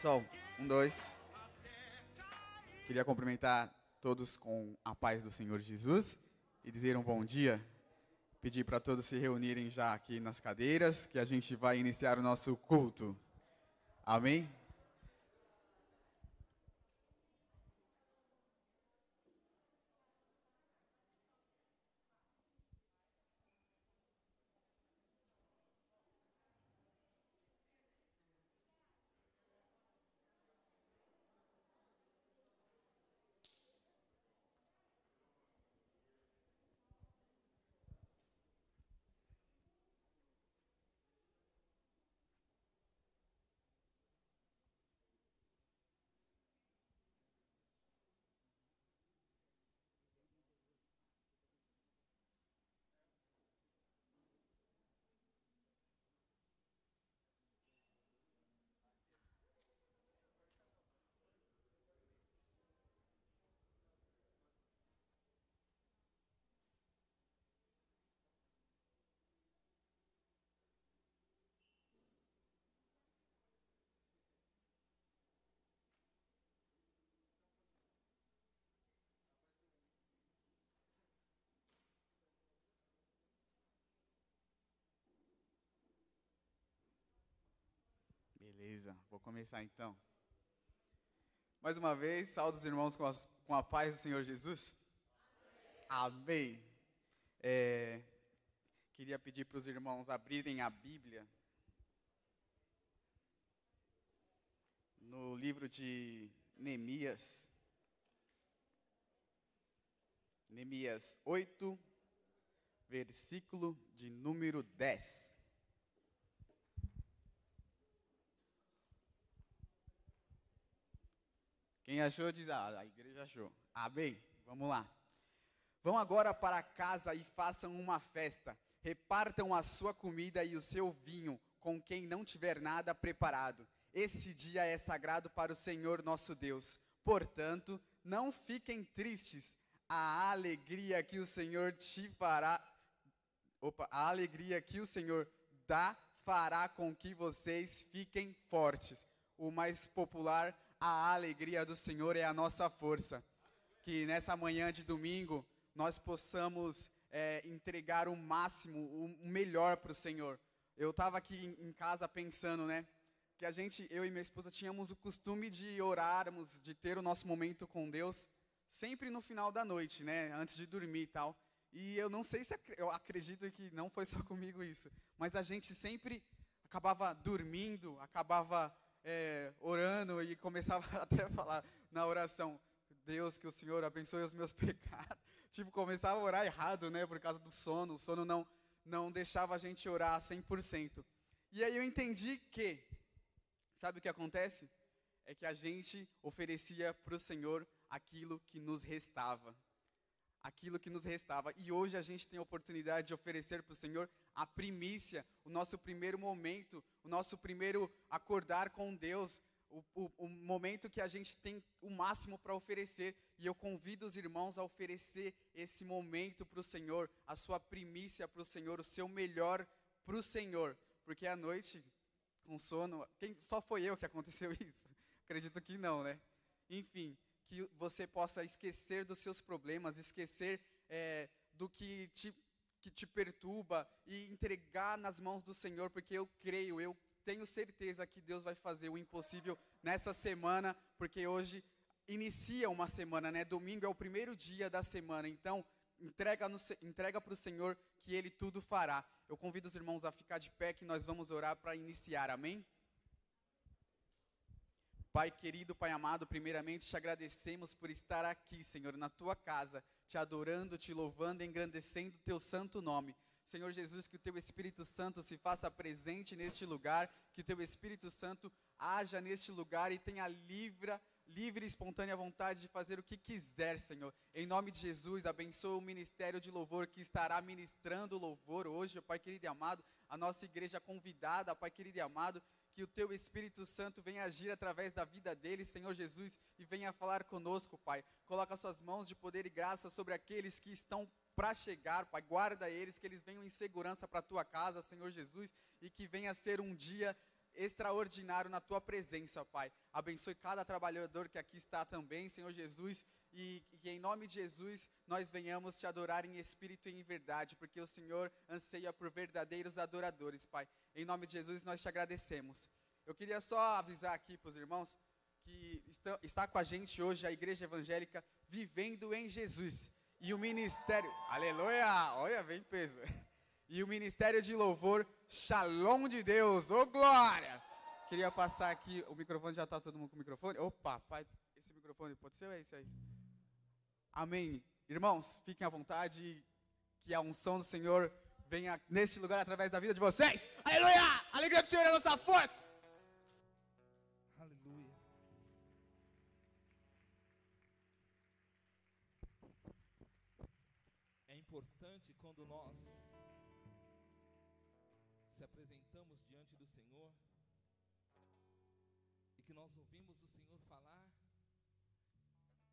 Pessoal, um, dois. Queria cumprimentar todos com a paz do Senhor Jesus e dizer um bom dia. Pedir para todos se reunirem já aqui nas cadeiras, que a gente vai iniciar o nosso culto. Amém? Beleza, vou começar então. Mais uma vez, saúde os irmãos com a paz do Senhor Jesus. Amém. Queria pedir para os irmãos abrirem a Bíblia no livro de Neemias. Neemias 8, versículo de número 10. Quem achou diz, a igreja achou. Amém. Vamos lá. Vão agora para casa e façam uma festa. Repartam a sua comida e o seu vinho com quem não tiver nada preparado. Esse dia é sagrado para o Senhor nosso Deus. Portanto, não fiquem tristes. A alegria que o Senhor te fará, a alegria que o Senhor dá fará com que vocês fiquem fortes. O mais popular, a alegria do Senhor é a nossa força. Que nessa manhã de domingo nós possamos entregar o máximo, o melhor para o Senhor. Eu estava aqui em casa pensando, né? Que eu e minha esposa tínhamos o costume de orarmos, de ter o nosso momento com Deus, sempre no final da noite, né? Antes de dormir e tal. E eu não sei se, eu acredito que não foi só comigo isso, mas a gente sempre acabava dormindo, acabava orando e começava até a falar na oração, Deus, que o Senhor abençoe os meus pecados. Tipo, começava a orar errado, né, por causa do sono. O sono não deixava a gente orar 100%. E aí eu entendi que, sabe o que acontece? É que a gente oferecia para o Senhor aquilo que nos restava. Aquilo que nos restava. E hoje a gente tem a oportunidade de oferecer para o Senhor a primícia, o nosso primeiro momento, o nosso primeiro acordar com Deus, o momento que a gente tem o máximo para oferecer. E eu convido os irmãos a oferecer esse momento para o Senhor, a sua primícia para o Senhor, o seu melhor para o Senhor. Porque à noite, com sono, só foi eu que aconteceu isso? Acredito que não, né? Enfim, que você possa esquecer dos seus problemas, esquecer do que te perturba e entregar nas mãos do Senhor, porque eu creio, eu tenho certeza que Deus vai fazer o impossível nessa semana, porque hoje inicia uma semana, né? Domingo é o primeiro dia da semana, então entrega para o Senhor que Ele tudo fará. Eu convido os irmãos a ficar de pé, que nós vamos orar para iniciar, amém? Pai querido, Pai amado, primeiramente te agradecemos por estar aqui, Senhor, na Tua casa, te adorando, te louvando, engrandecendo o Teu santo nome. Senhor Jesus, que o Teu Espírito Santo se faça presente neste lugar, que o Teu Espírito Santo haja neste lugar e tenha livre e espontânea vontade de fazer o que quiser, Senhor. Em nome de Jesus, abençoa o ministério de louvor que estará ministrando louvor hoje, Pai querido e amado, a nossa igreja convidada, Pai querido e amado, que o Teu Espírito Santo venha agir através da vida deles, Senhor Jesus, e venha falar conosco, Pai. Coloca suas mãos de poder e graça sobre aqueles que estão para chegar, Pai. Guarda eles, que eles venham em segurança para a Tua casa, Senhor Jesus, e que venha ser um dia extraordinário na tua presença, Pai. Abençoe cada trabalhador que aqui está também, Senhor Jesus, e que em nome de Jesus nós venhamos te adorar em espírito e em verdade, porque o Senhor anseia por verdadeiros adoradores, Pai. Em nome de Jesus nós te agradecemos. Eu queria só avisar aqui para os irmãos que está com a gente hoje a Igreja Evangélica Vivendo em Jesus. E o ministério, aleluia, olha, vem peso. E o ministério de louvor, Shalom de Deus, ô glória. Queria passar aqui, o microfone, já está todo mundo com o microfone? Opa, pai, esse microfone pode ser ou é esse aí? Amém. Irmãos, fiquem à vontade, que a unção do Senhor venha neste lugar através da vida de vocês. Aleluia, a alegria do Senhor é a nossa força. É importante quando nós se apresentamos diante do Senhor e que nós ouvimos o Senhor falar,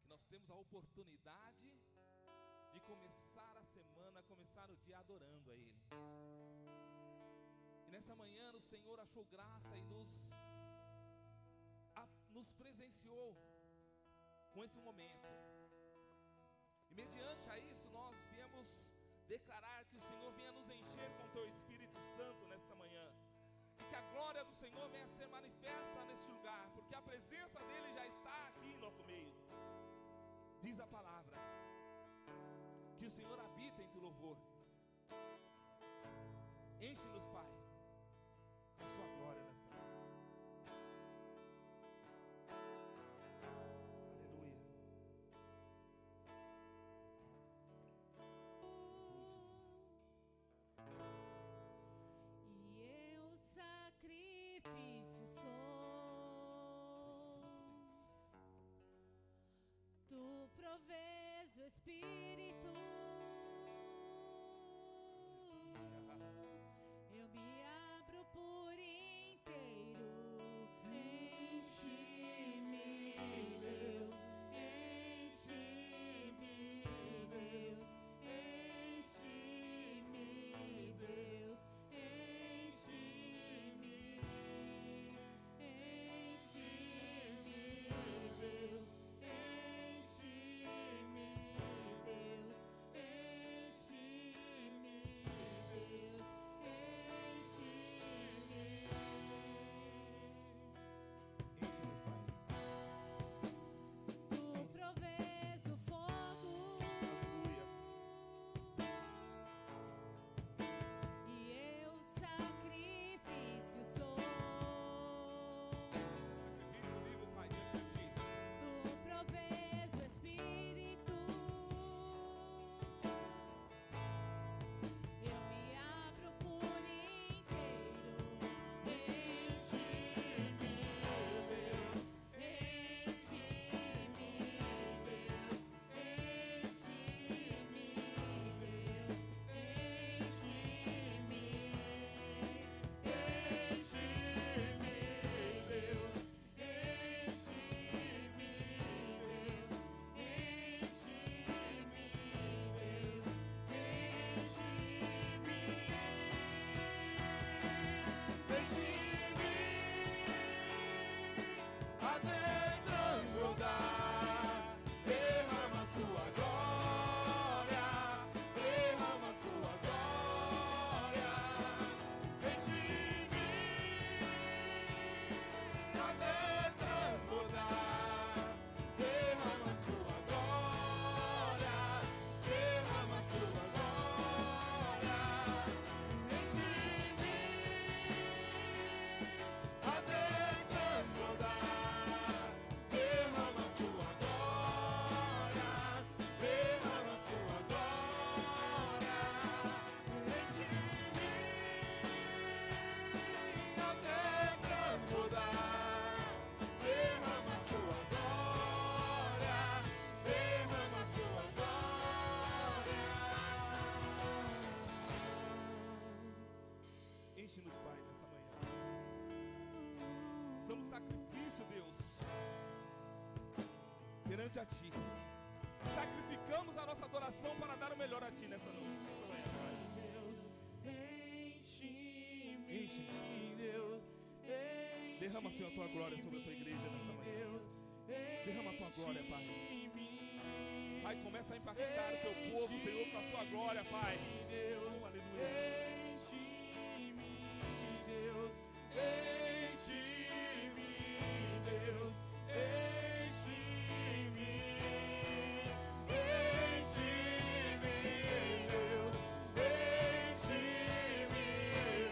que nós temos a oportunidade de começar a semana, começar o dia adorando a Ele. E nessa manhã o Senhor achou graça e nos presenciou com esse momento. E mediante a isso nós viemos declarar que o Senhor venha nos encher com o Teu Espírito Santo nesta manhã. E que a glória do Senhor venha ser manifesta neste lugar, porque a presença dEle já está aqui em nosso meio. Diz a palavra que o Senhor habita em Teu louvor. Enche-nos, Pai, com Sua glória nesta manhã. Espírito, eu me abro por inteiro, enche-me, Deus, enche-me, Deus, enche-me, Deus, enche-me, enche-me, Deus. Enche-nos, Pai, nessa manhã. Somos sacrifício, Deus, perante a Ti. Sacrificamos a nossa adoração para dar o melhor a Ti nessa manhã, Pai. Enche-me, Enche-me. Deus. Derrama, Senhor, a tua glória sobre a tua igreja nesta manhã. Derrama a tua glória, Pai. Pai, começa a impactar o teu povo, Senhor, com a tua glória, Pai. Oh, aleluia. Enche-me, Deus, enche-me, Deus, enche-me, enche-me, Deus, enche-me, Deus, enche-me,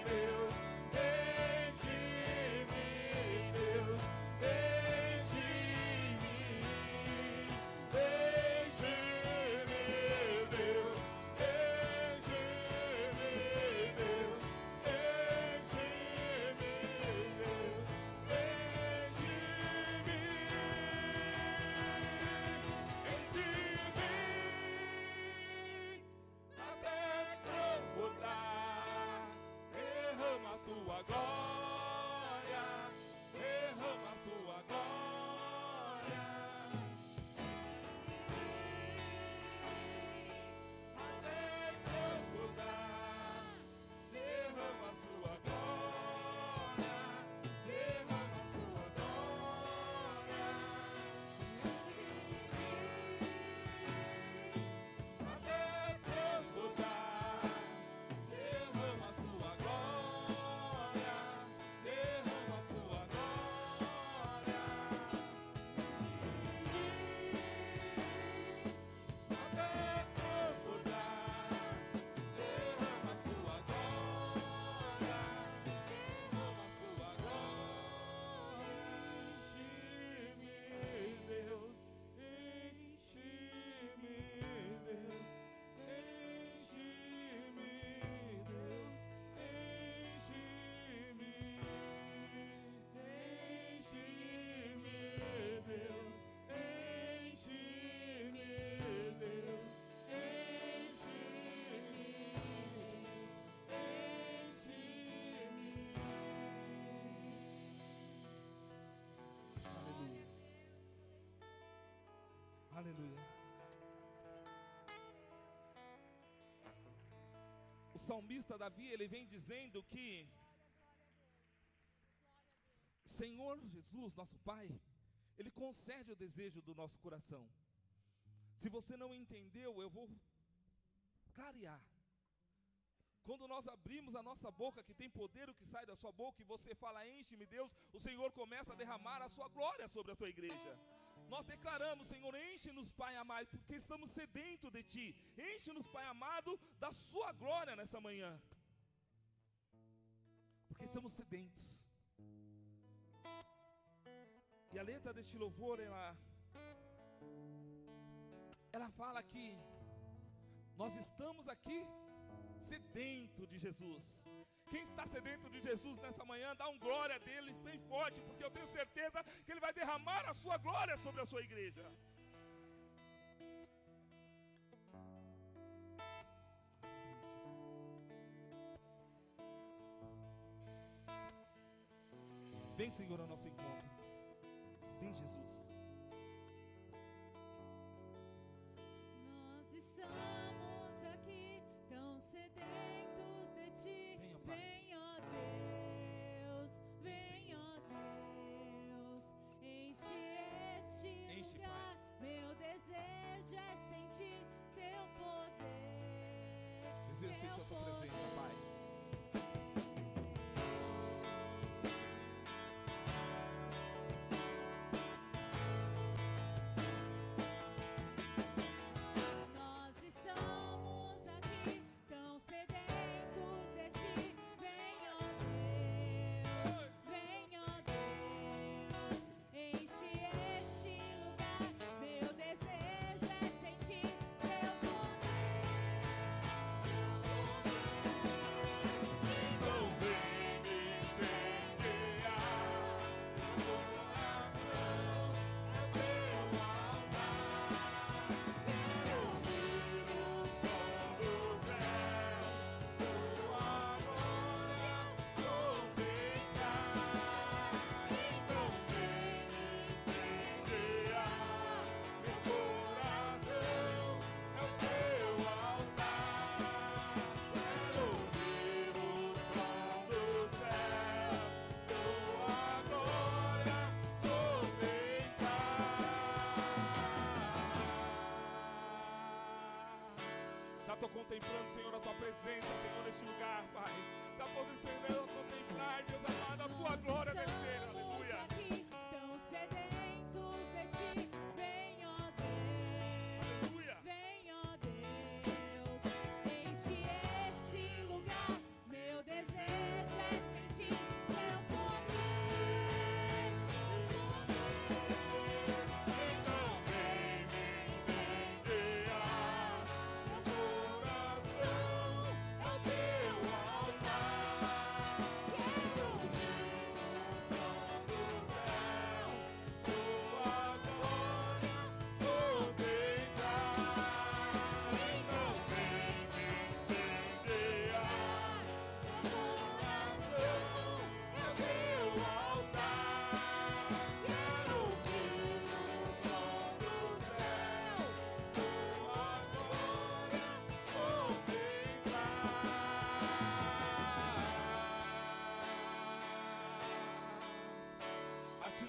Deus, Aleluia. O salmista Davi, ele vem dizendo que o Senhor Jesus, nosso Pai, Ele concede o desejo do nosso coração. Se você não entendeu, eu vou clarear. Quando nós abrimos a nossa boca, que tem poder o que sai da sua boca, e você fala, enche-me, Deus, o Senhor começa a derramar a sua glória sobre a tua igreja. Nós declaramos, Senhor, enche-nos, Pai amado, porque estamos sedentos de Ti. Enche-nos, Pai amado, da sua glória nessa manhã. Porque estamos sedentos. E a letra deste louvor, ela fala que nós estamos aqui sedento de Jesus. Quem está sedento de Jesus nessa manhã, dá um glória dele bem forte, porque eu tenho certeza que Ele vai derramar a sua glória sobre a sua igreja. Vem, Senhor, ao nosso encontro. Vem, Jesus. Nós estamos aqui tão sedentos de Ti. Venha, Pai. Vem, ó Deus, vem, ó Deus, enche este Enche, lugar. Meu desejo é sentir Teu poder. Desejo sentir a tua presença, Pai.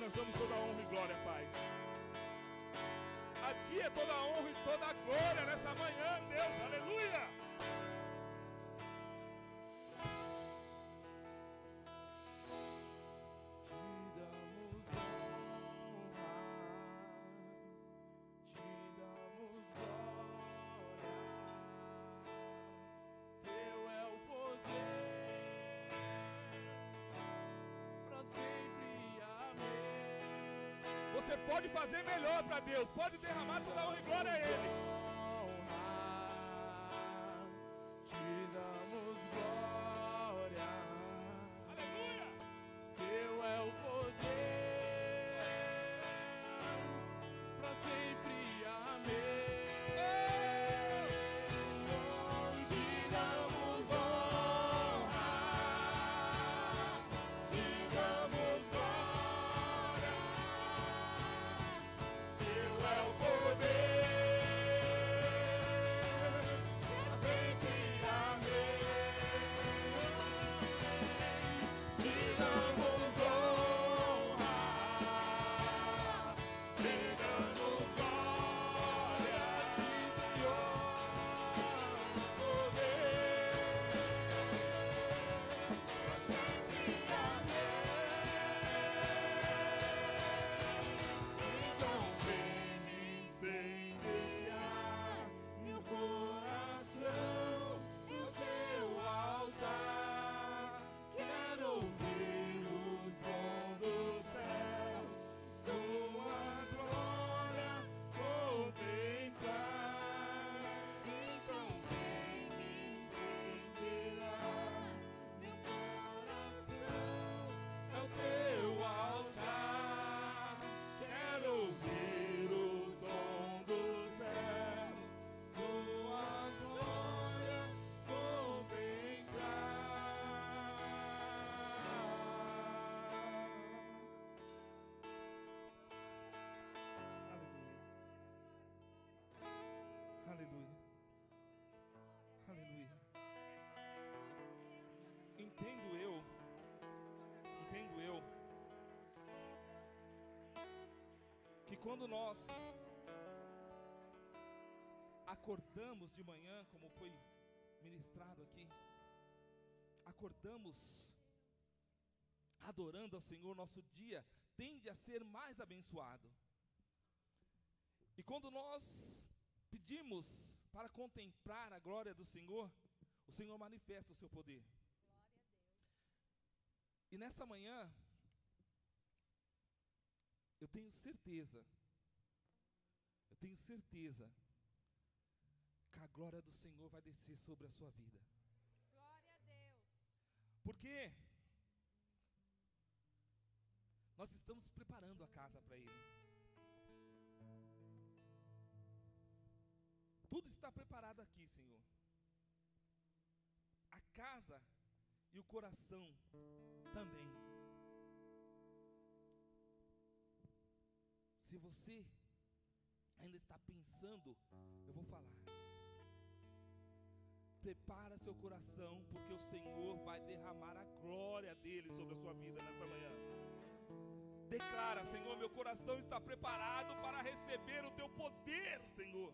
cantamos toda a honra e glória, Pai. A Ti é toda a honra e toda a glória nessa manhã, Deus, aleluia. Você pode fazer melhor para Deus, pode derramar toda a honra e glória a Ele. Te damos glória. Aleluia. Teu é o poder, para sempre. Amém. Te damos honra, te damos glória. Teu é o poder, para sempre. Amém. Te damos honra, te damos glória, te Senhor, poder, para sempre. Então vem me incendiar meu coração no teu altar. Quero ouvir o som do céu, tua glória contemplar. Então vem me incendiar meu coração, é o teu altar. Quero ouvir o som do céu, tua glória contemplar. Aleluia. Aleluia. Entendo eu que quando nós acordamos de manhã, como foi ministrado aqui, acordamos adorando ao Senhor, nosso dia tende a ser mais abençoado. E quando nós pedimos para contemplar a glória do Senhor, o Senhor manifesta o seu poder. E nessa manhã, eu tenho certeza que a glória do Senhor vai descer sobre a sua vida. Glória a Deus. Porque nós estamos preparando a casa para Ele. Tudo está preparado aqui, Senhor. A casa e o coração também. Se você ainda está pensando, eu vou falar. Prepara seu coração, porque o Senhor vai derramar a glória dele sobre a sua vida nessa manhã. Declara: Senhor, meu coração está preparado para receber o teu poder, Senhor.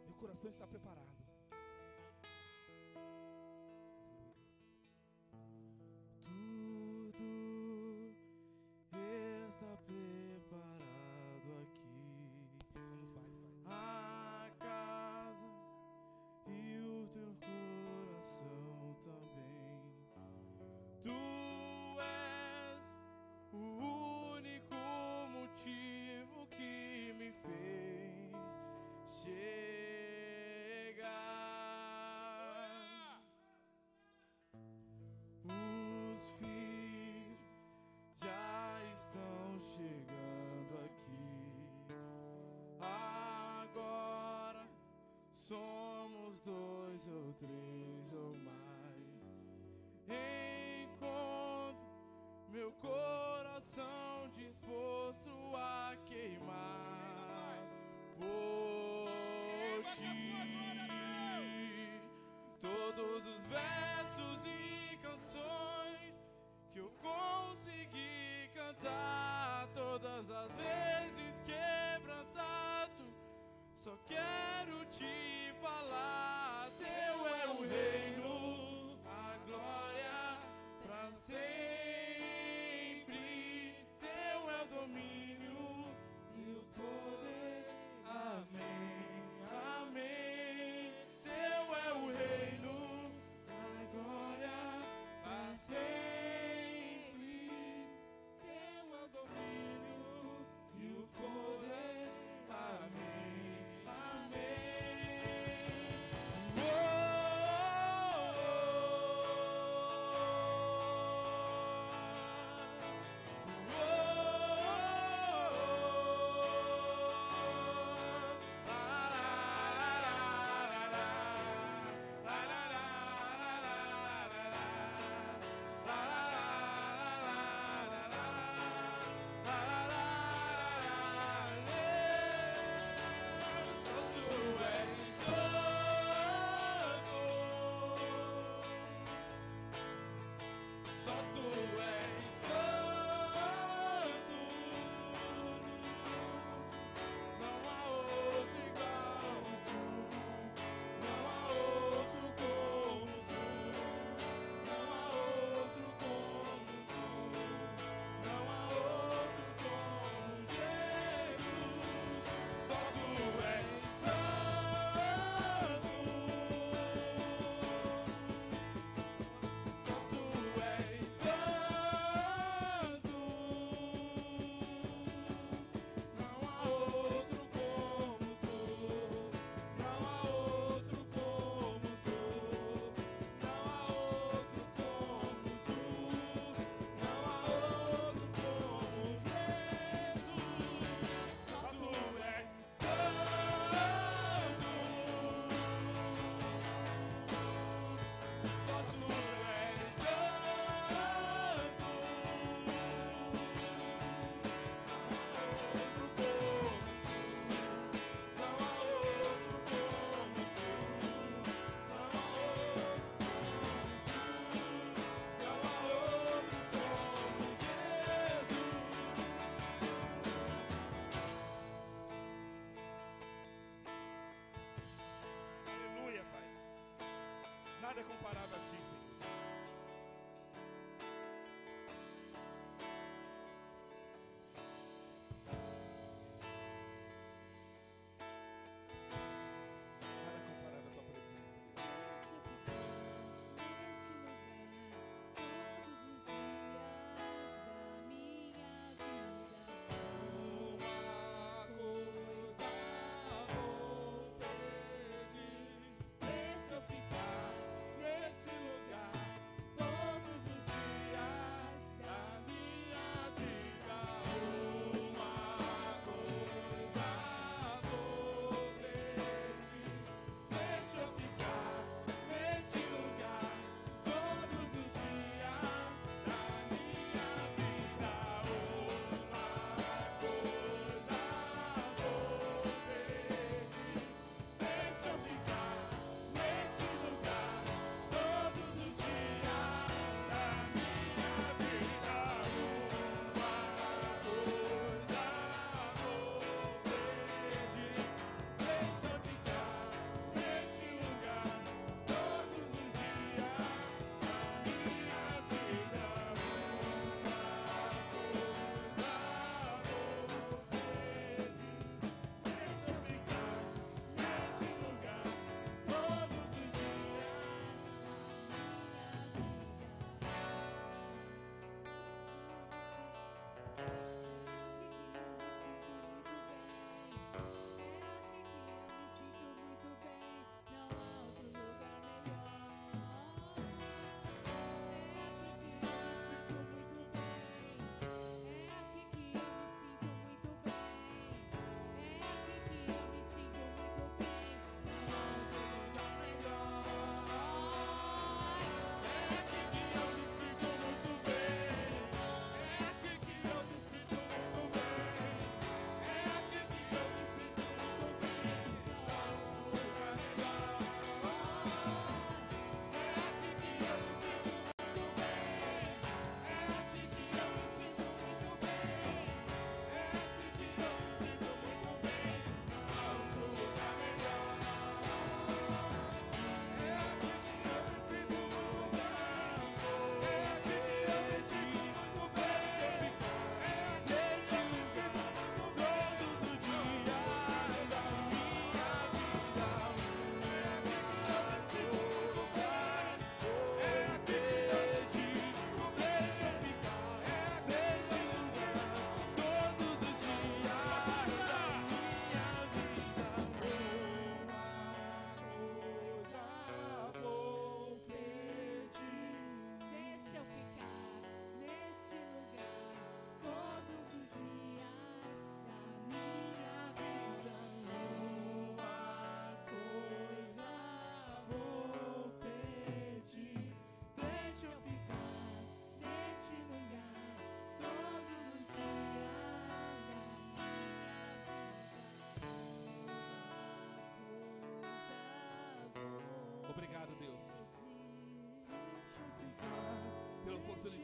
Meu coração está preparado. três ou mais. Encontro meu coração disposto a queimar por ti. Todos os versos e canções que eu consegui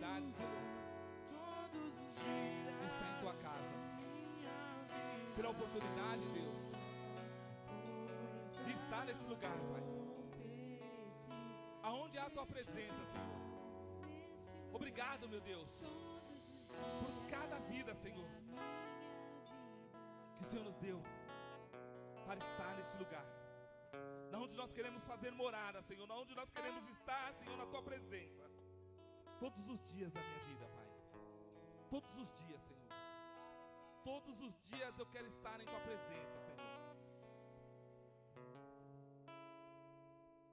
oportunidade, Senhor, todos os dias de estar em tua casa. minha vida. Pela oportunidade, Deus, de estar neste lugar, Pai. Aonde há a tua presença, Senhor. Obrigado, meu Deus, por cada vida, Senhor, que o Senhor nos deu para estar neste lugar. Na onde nós queremos fazer morada, Senhor. Na onde nós queremos estar, Senhor, na tua presença. Todos os dias da minha vida, Pai. Todos os dias, Senhor. Todos os dias eu quero estar em tua presença, Senhor.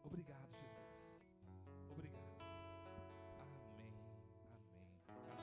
Obrigado, Jesus. Obrigado. Amém. Amém. Amém.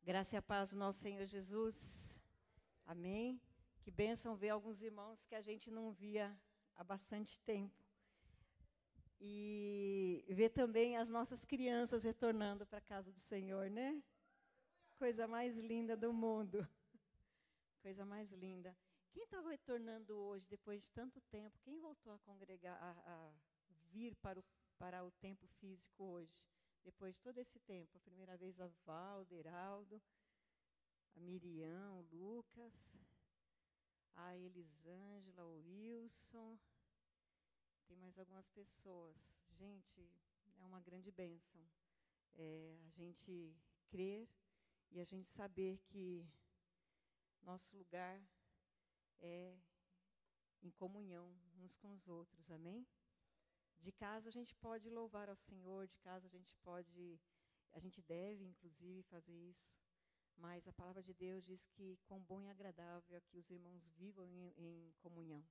Graça e a paz do nosso Senhor Jesus. Amém. Que bênção ver alguns irmãos que a gente não via há bastante tempo. E ver também as nossas crianças retornando para a casa do Senhor, né? Coisa mais linda do mundo. Coisa mais linda. Quem estava retornando hoje, depois de tanto tempo? Quem voltou a congregar, a vir para o tempo físico hoje? Depois de todo esse tempo, a primeira vez a Val, o Deraldo, a Miriam, o Lucas, a Elisângela, o Wilson, tem mais algumas pessoas. Gente, é uma grande bênção. A gente crer e a gente saber que nosso lugar é em comunhão uns com os outros, amém? De casa a gente pode louvar ao Senhor, de casa a gente deve, inclusive, fazer isso. Mas a palavra de Deus diz que quão bom e agradável é que os irmãos vivam em comunhão.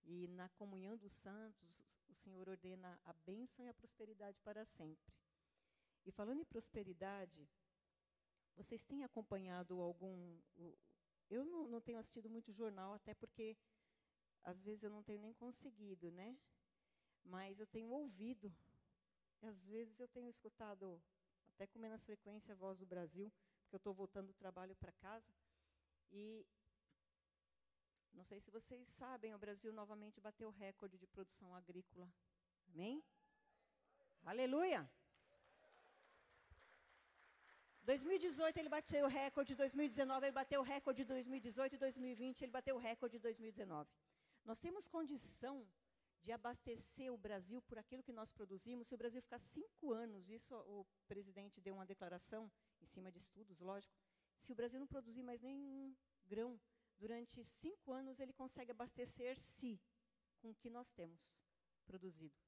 E na comunhão dos santos, o Senhor ordena a bênção e a prosperidade para sempre. E falando em prosperidade, vocês têm acompanhado eu não tenho assistido muito jornal, até porque às vezes eu não tenho nem conseguido, né? Mas eu tenho ouvido, e às vezes eu tenho escutado, até com menos frequência, a Voz do Brasil, porque eu estou voltando do trabalho para casa. E não sei se vocês sabem, o Brasil novamente bateu o recorde de produção agrícola. Amém? Aleluia! 2018 ele bateu o recorde, 2019 ele bateu o recorde, 2018 e 2020 ele bateu o recorde de 2019. Nós temos condição de abastecer o Brasil por aquilo que nós produzimos. Se o Brasil ficar 5 anos, isso o presidente deu uma declaração em cima de estudos, lógico, se o Brasil não produzir mais nenhum grão, durante 5 anos ele consegue abastecer-se com o que nós temos produzido.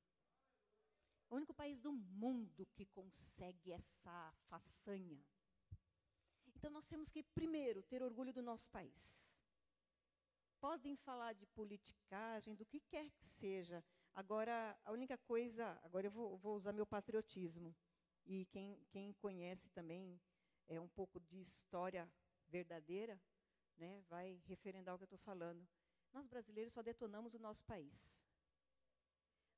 O único país do mundo que consegue essa façanha. Então nós temos que, primeiro, ter orgulho do nosso país. Podem falar de politicagem, do que quer que seja. Agora, a única coisa, agora eu vou usar meu patriotismo. E quem conhece também um pouco de história verdadeira, né, vai referendar o que eu estou falando. Nós brasileiros só detonamos o nosso país.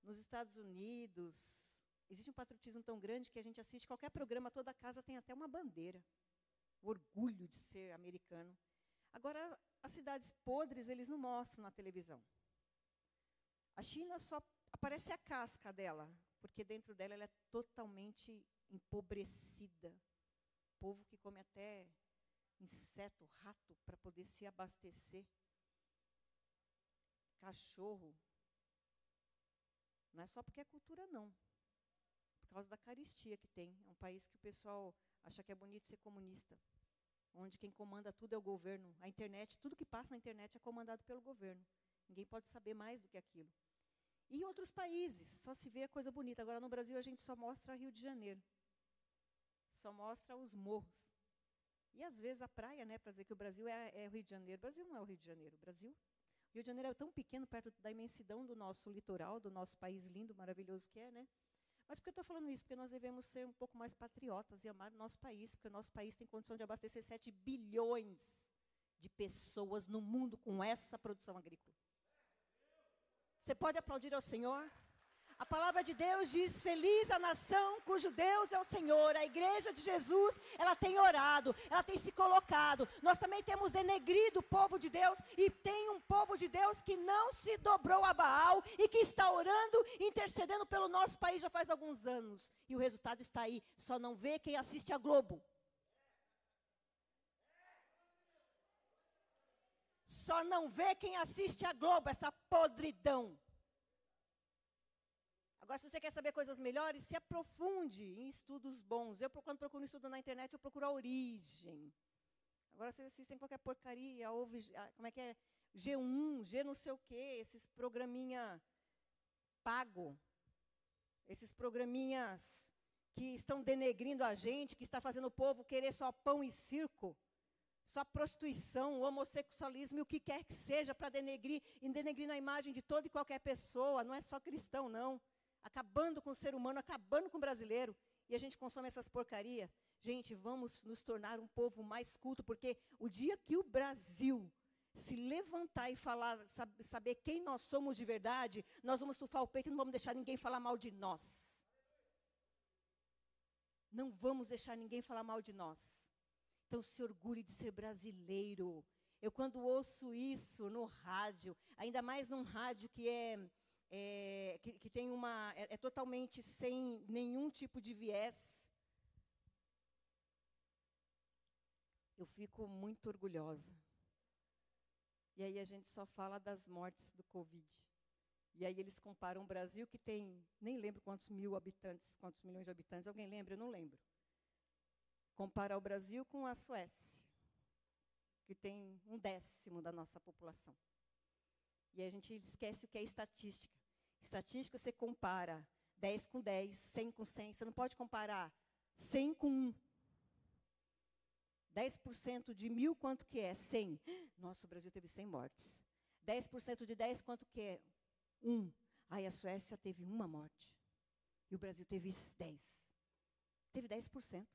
Nos Estados Unidos, existe um patriotismo tão grande que a gente assiste qualquer programa, toda casa tem até uma bandeira. O orgulho de ser americano. Agora, as cidades podres, eles não mostram na televisão. A China só aparece a casca dela, porque dentro dela ela é totalmente empobrecida. Povo que come até inseto, rato, para poder se abastecer. Cachorro. Não é só porque é cultura, não. Por causa da caristia que tem. É um país que o pessoal acha que é bonito ser comunista. Onde quem comanda tudo é o governo. A internet, tudo que passa na internet é comandado pelo governo. Ninguém pode saber mais do que aquilo. E em outros países, só se vê a coisa bonita. Agora, no Brasil, a gente só mostra Rio de Janeiro. Só mostra os morros. E, às vezes, a praia, né, para dizer que o Brasil é o Rio de Janeiro. O Brasil não é o Rio de Janeiro. O Rio de Janeiro é tão pequeno perto da imensidão do nosso litoral, do nosso país lindo, maravilhoso que é, né? Mas por que eu estou falando isso? Porque nós devemos ser um pouco mais patriotas e amar o nosso país, porque o nosso país tem condição de abastecer 7 bilhões de pessoas no mundo com essa produção agrícola. Você pode aplaudir ao Senhor? A palavra de Deus diz, feliz a nação cujo Deus é o Senhor. A igreja de Jesus, ela tem orado, ela tem se colocado. Nós também temos denegrido o povo de Deus, e tem um povo de Deus que não se dobrou a Baal e que está orando, intercedendo pelo nosso país já faz alguns anos. E o resultado está aí, só não vê quem assiste a Globo. Só não vê quem assiste a Globo, essa podridão. Agora, se você quer saber coisas melhores, se aprofunde em estudos bons. Quando procuro um estudo na internet, eu procuro a origem. Agora, vocês assistem qualquer porcaria, ouve, como é que é? G1, G não sei o quê, esses programinha pago. Esses programinhas que estão denegrindo a gente, que está fazendo o povo querer só pão e circo. Só prostituição, homossexualismo e o que quer que seja para denegrir, e denegrindo a imagem de toda e qualquer pessoa, não é só cristão, não. Acabando com o ser humano, acabando com o brasileiro, e a gente consome essas porcarias. Gente, vamos nos tornar um povo mais culto, porque o dia que o Brasil se levantar e falar, saber quem nós somos de verdade, nós vamos estufar o peito e não vamos deixar ninguém falar mal de nós. Não vamos deixar ninguém falar mal de nós. Então, se orgulhe de ser brasileiro. Eu, quando ouço isso no rádio, ainda mais num rádio que tem é totalmente sem nenhum tipo de viés, eu fico muito orgulhosa. E aí a gente só fala das mortes do Covid. E aí eles comparam o Brasil, que tem, nem lembro quantos mil habitantes, quantos milhões de habitantes, alguém lembra? Eu não lembro. Comparar o Brasil com a Suécia, que tem 1/10 da nossa população. E a gente esquece o que é estatística. Estatística, você compara 10 com 10, 100 com 100. Você não pode comparar 100 com 1. 10% de 1.000, quanto que é? 100. Nossa, o Brasil teve 100 mortes. 10% de 10, quanto que é? 1. Aí a Suécia teve 1 morte. E o Brasil teve 10. Teve 10%.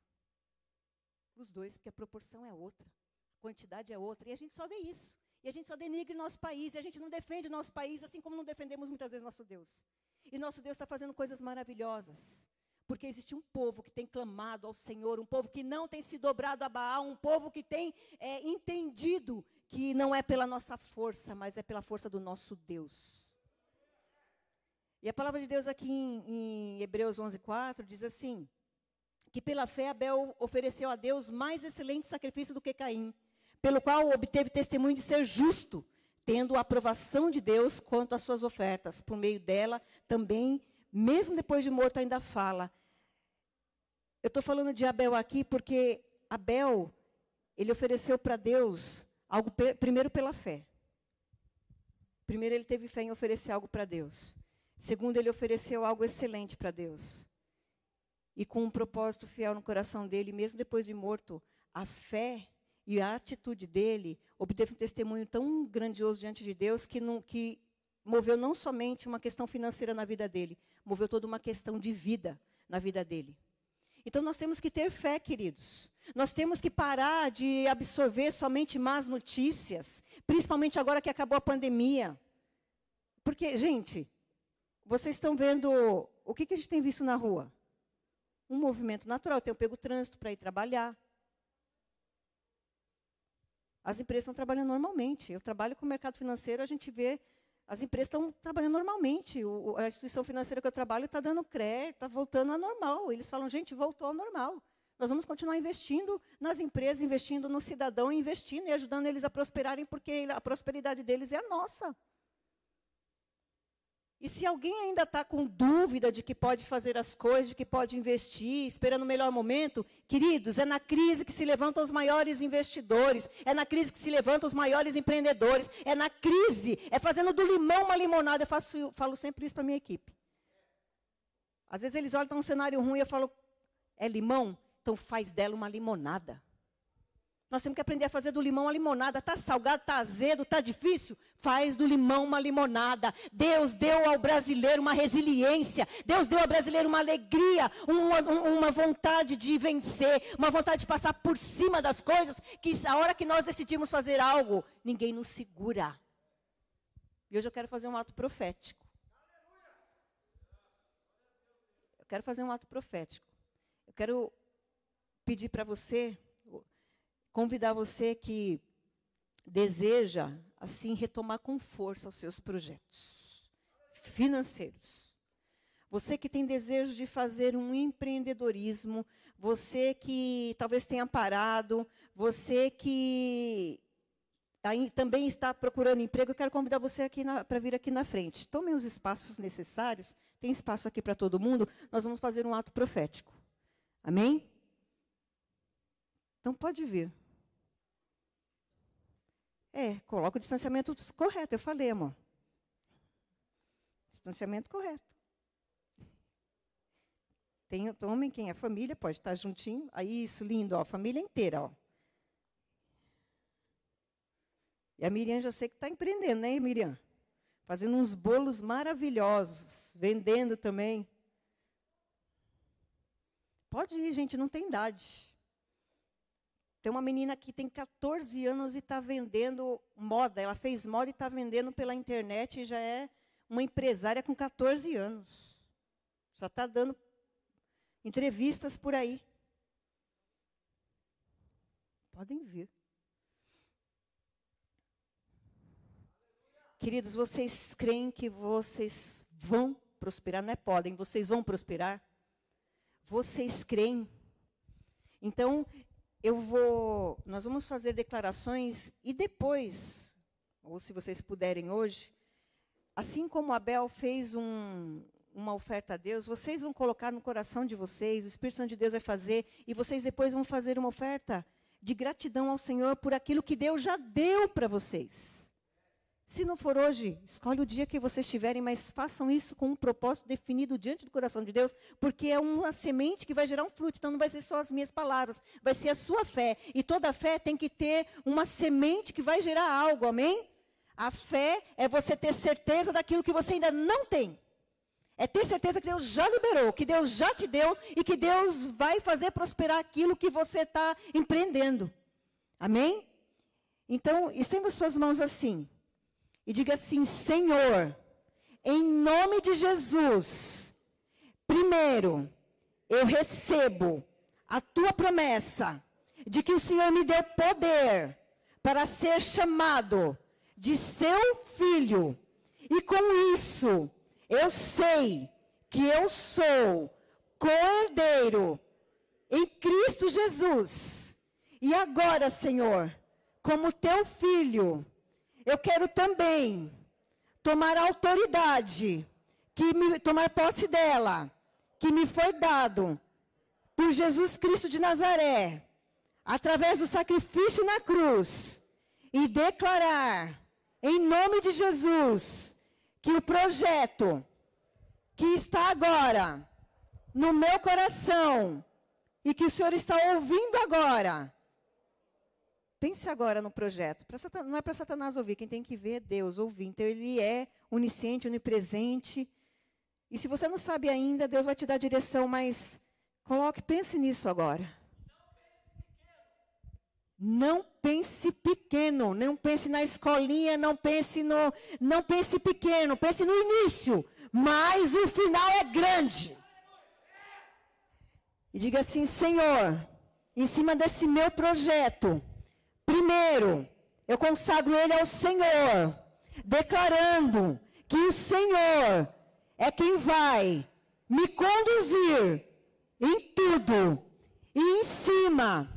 Os dois, porque a proporção é outra. A quantidade é outra. E a gente só vê isso. E a gente só denigre nosso país. E a gente não defende o nosso país, assim como não defendemos muitas vezes nosso Deus. E nosso Deus está fazendo coisas maravilhosas. Porque existe um povo que tem clamado ao Senhor, um povo que não tem se dobrado a Baal, um povo que tem entendido que não é pela nossa força, mas é pela força do nosso Deus. E a palavra de Deus aqui em Hebreus 11:4 diz assim, que pela fé Abel ofereceu a Deus mais excelente sacrifício do que Caim, pelo qual obteve testemunho de ser justo, tendo a aprovação de Deus quanto às suas ofertas. Por meio dela, também, mesmo depois de morto, ainda fala. Eu estou falando de Abel aqui porque Abel, ele ofereceu para Deus algo primeiro pela fé. Primeiro, ele teve fé em oferecer algo para Deus. Segundo, ele ofereceu algo excelente para Deus. E com um propósito fiel no coração dele, mesmo depois de morto, a fé e a atitude dele obteve um testemunho tão grandioso diante de Deus que moveu não somente uma questão financeira na vida dele, moveu toda uma questão de vida na vida dele. Então nós temos que ter fé, queridos. Nós temos que parar de absorver somente más notícias, principalmente agora que acabou a pandemia. Porque, gente, vocês estão vendo o que a gente tem visto na rua? Um movimento natural. Eu tenho pego o trânsito para ir trabalhar. As empresas estão trabalhando normalmente. Eu trabalho com o mercado financeiro, a gente vê, as empresas estão trabalhando normalmente. A instituição financeira que eu trabalho está dando crédito, está voltando ao normal. Eles falam, gente, voltou ao normal. Nós vamos continuar investindo nas empresas, investindo no cidadão, investindo e ajudando eles a prosperarem, porque a prosperidade deles é a nossa. E se alguém ainda está com dúvida de que pode fazer as coisas, de que pode investir, esperando o melhor momento, queridos, é na crise que se levantam os maiores investidores, é na crise que se levantam os maiores empreendedores, é na crise, é fazendo do limão uma limonada. Eu falo sempre isso para a minha equipe. Às vezes eles olham para um cenário ruim e eu falo, é limão? Então faz dela uma limonada. Nós temos que aprender a fazer do limão uma limonada. Está salgado, está azedo, está difícil? Faz do limão uma limonada. Deus deu ao brasileiro uma resiliência. Deus deu ao brasileiro uma alegria, uma vontade de vencer, uma vontade de passar por cima das coisas, que a hora que nós decidimos fazer algo, ninguém nos segura. E hoje eu quero fazer um ato profético. Eu quero fazer um ato profético. Eu quero pedir para você, convidar você que deseja, assim, retomar com força os seus projetos financeiros. Você que tem desejo de fazer um empreendedorismo, você que talvez tenha parado, você que aí também está procurando emprego, eu quero convidar você para vir aqui na frente. Tomem os espaços necessários, tem espaço aqui para todo mundo, nós vamos fazer um ato profético. Amém? Então pode vir. Coloca o distanciamento correto, eu falei, amor. Distanciamento correto. Tomem quem é família, pode estar juntinho. Aí, isso, lindo, ó, família inteira, ó. E a Miriam já sei que está empreendendo, né, Miriam? Fazendo uns bolos maravilhosos, vendendo também. Pode ir, gente, não tem idade. Tem uma menina que tem 14 anos e está vendendo moda. Ela fez moda e está vendendo pela internet e já é uma empresária com 14 anos. Já está dando entrevistas por aí. Podem vir. Queridos, vocês creem que vocês vão prosperar? Não é podem, vocês vão prosperar? Vocês creem? Então, nós vamos fazer declarações e depois, ou se vocês puderem hoje, assim como Abel fez uma oferta a Deus, vocês vão colocar no coração de vocês, o Espírito Santo de Deus vai fazer, e vocês depois vão fazer uma oferta de gratidão ao Senhor por aquilo que Deus já deu para vocês. Se não for hoje, escolhe o dia que vocês tiverem, mas façam isso com um propósito definido diante do coração de Deus, porque é uma semente que vai gerar um fruto, então não vai ser só as minhas palavras, vai ser a sua fé. E toda fé tem que ter uma semente que vai gerar algo, amém? A fé é você ter certeza daquilo que você ainda não tem. É ter certeza que Deus já liberou, que Deus já te deu e que Deus vai fazer prosperar aquilo que você está empreendendo. Amém? Então, estenda suas mãos assim. E diga assim: Senhor, em nome de Jesus, primeiro, eu recebo a tua promessa de que o Senhor me deu poder para ser chamado de seu filho. E com isso, eu sei que eu sou co-herdeiro em Cristo Jesus. E agora, Senhor, como teu filho, eu quero também tomar a autoridade, tomar posse dela, que me foi dado por Jesus Cristo de Nazaré, através do sacrifício na cruz, e declarar, em nome de Jesus, que o projeto que está agora no meu coração, e que o Senhor está ouvindo agora, pense agora no projeto. Não é para Satanás ouvir, quem tem que ver é Deus ouvir. Então, ele é onisciente, onipresente. E se você não sabe ainda, Deus vai te dar direção, mas pense nisso agora. Não pense pequeno, não pense na escolinha, não pense pequeno, pense no início, mas o final é grande. E diga assim: Senhor, em cima desse meu projeto, primeiro, eu consagro ele ao Senhor, declarando que o Senhor é quem vai me conduzir em tudo, e em cima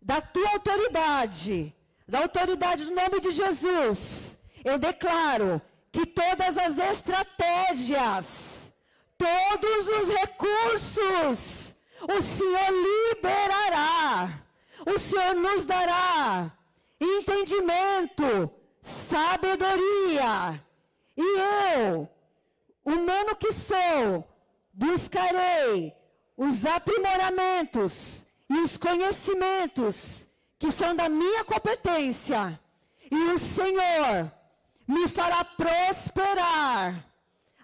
da tua autoridade, da autoridade do nome de Jesus, eu declaro que todas as estratégias, todos os recursos, o Senhor liberará. O Senhor nos dará entendimento, sabedoria. E eu, humano que sou, buscarei os aprimoramentos e os conhecimentos que são da minha competência, e o Senhor me fará prosperar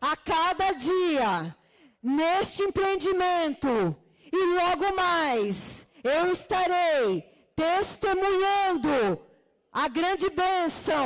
a cada dia neste empreendimento, e logo mais eu estarei testemunhando a grande bênção,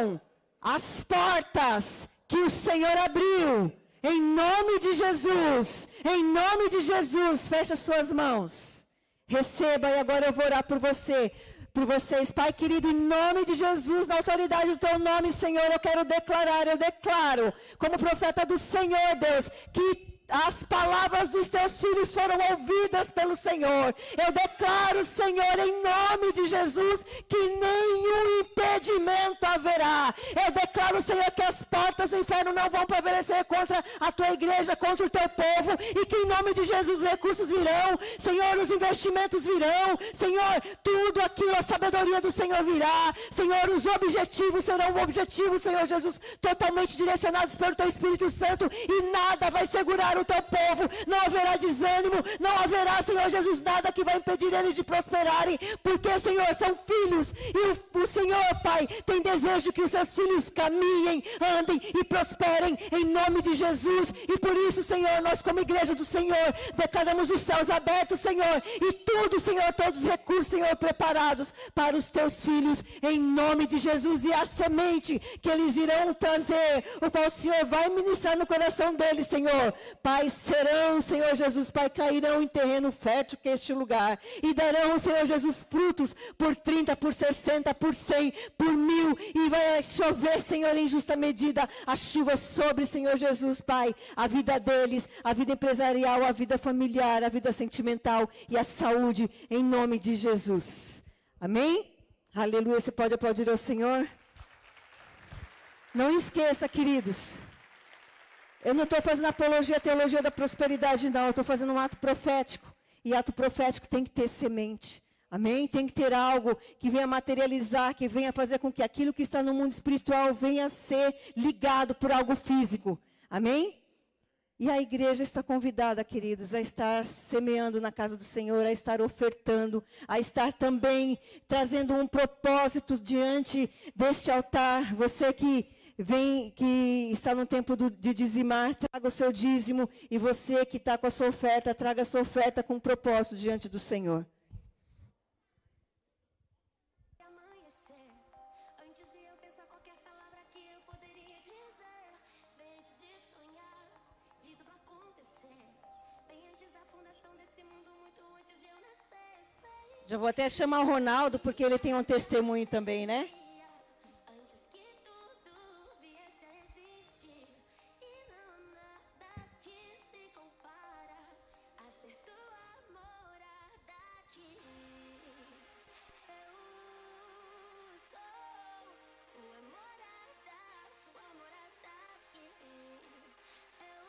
as portas que o Senhor abriu, em nome de Jesus, em nome de Jesus. Feche as suas mãos, receba, e agora eu vou orar por vocês, Pai querido, em nome de Jesus, na autoridade do Teu nome, Senhor, eu declaro, como profeta do Senhor, Deus, que as palavras dos Teus filhos foram ouvidas pelo Senhor. Eu declaro, Senhor, em nome de Jesus, que nenhum impedimento haverá. Eu declaro, Senhor, que as portas do inferno não vão prevalecer contra a Tua igreja, contra o Teu povo, e que em nome de Jesus os recursos virão, Senhor, os investimentos virão, Senhor, tudo aquilo, a sabedoria do Senhor virá, Senhor, os objetivos serão objetivos, Senhor Jesus, totalmente direcionados pelo Teu Espírito Santo, e nada vai segurar o Teu povo, não haverá desânimo, não haverá, Senhor Jesus, nada que vai impedir eles de prosperarem, porque, Senhor, são filhos, e o Senhor, Pai, tem desejo que os seus filhos caminhem, andem e prosperem, em nome de Jesus. E por isso, Senhor, nós como igreja do Senhor, declaramos os céus abertos, Senhor, e tudo, Senhor, todos os recursos, Senhor, preparados para os Teus filhos, em nome de Jesus. E a semente que eles irão trazer, o qual o Senhor vai ministrar no coração deles, Senhor, Pai, serão, Senhor Jesus, Pai, cairão em terreno fértil que é este lugar, e darão, Senhor Jesus, frutos por 30, por 60, por 100, por 1000, e vai chover, Senhor, em justa medida, a chuva sobre, Senhor Jesus, Pai, a vida deles, a vida empresarial, a vida familiar, a vida sentimental e a saúde, em nome de Jesus. Amém? Aleluia. Você pode aplaudir ao Senhor? Não esqueça, queridos, eu não estou fazendo apologia, teologia da prosperidade, não. Eu estou fazendo um ato profético. E ato profético tem que ter semente. Amém? Tem que ter algo que venha materializar, que venha fazer com que aquilo que está no mundo espiritual venha a ser ligado por algo físico. Amém? E a igreja está convidada, queridos, a estar semeando na casa do Senhor, a estar ofertando, a estar também trazendo um propósito diante deste altar. Você que está no tempo de dizimar, traga o seu dízimo, e você que está com a sua oferta, traga a sua oferta com propósito diante do Senhor. Antes de eu pensar qualquer palavra que eu poderia dizer, bem antes de sonhar, de tudo acontecer, bem antes da fundação desse mundo, muito antes de eu nascer, sei. Já vou até chamar o Ronaldo, porque ele tem um testemunho também, né? Antes que tudo viesse a existir, e não há nada que se compara a ser tua morada aqui. Eu sou sua morada aqui. Eu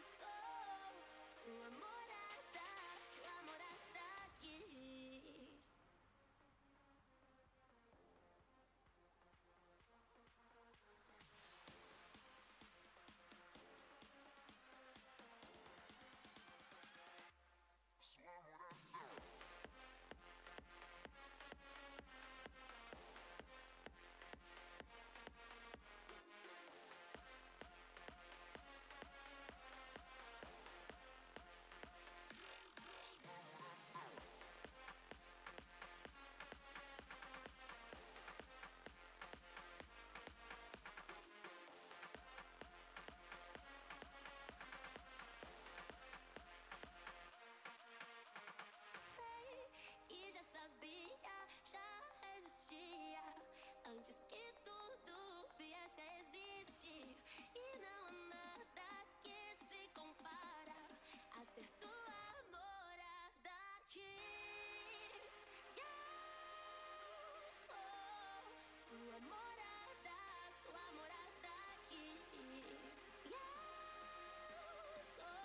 sou sua morada aqui. Que já sabia, já existia, antes que tudo viesse a existir, e não há nada que se compara a ser tua morada aqui. Eu sou sua morada aqui. Eu sou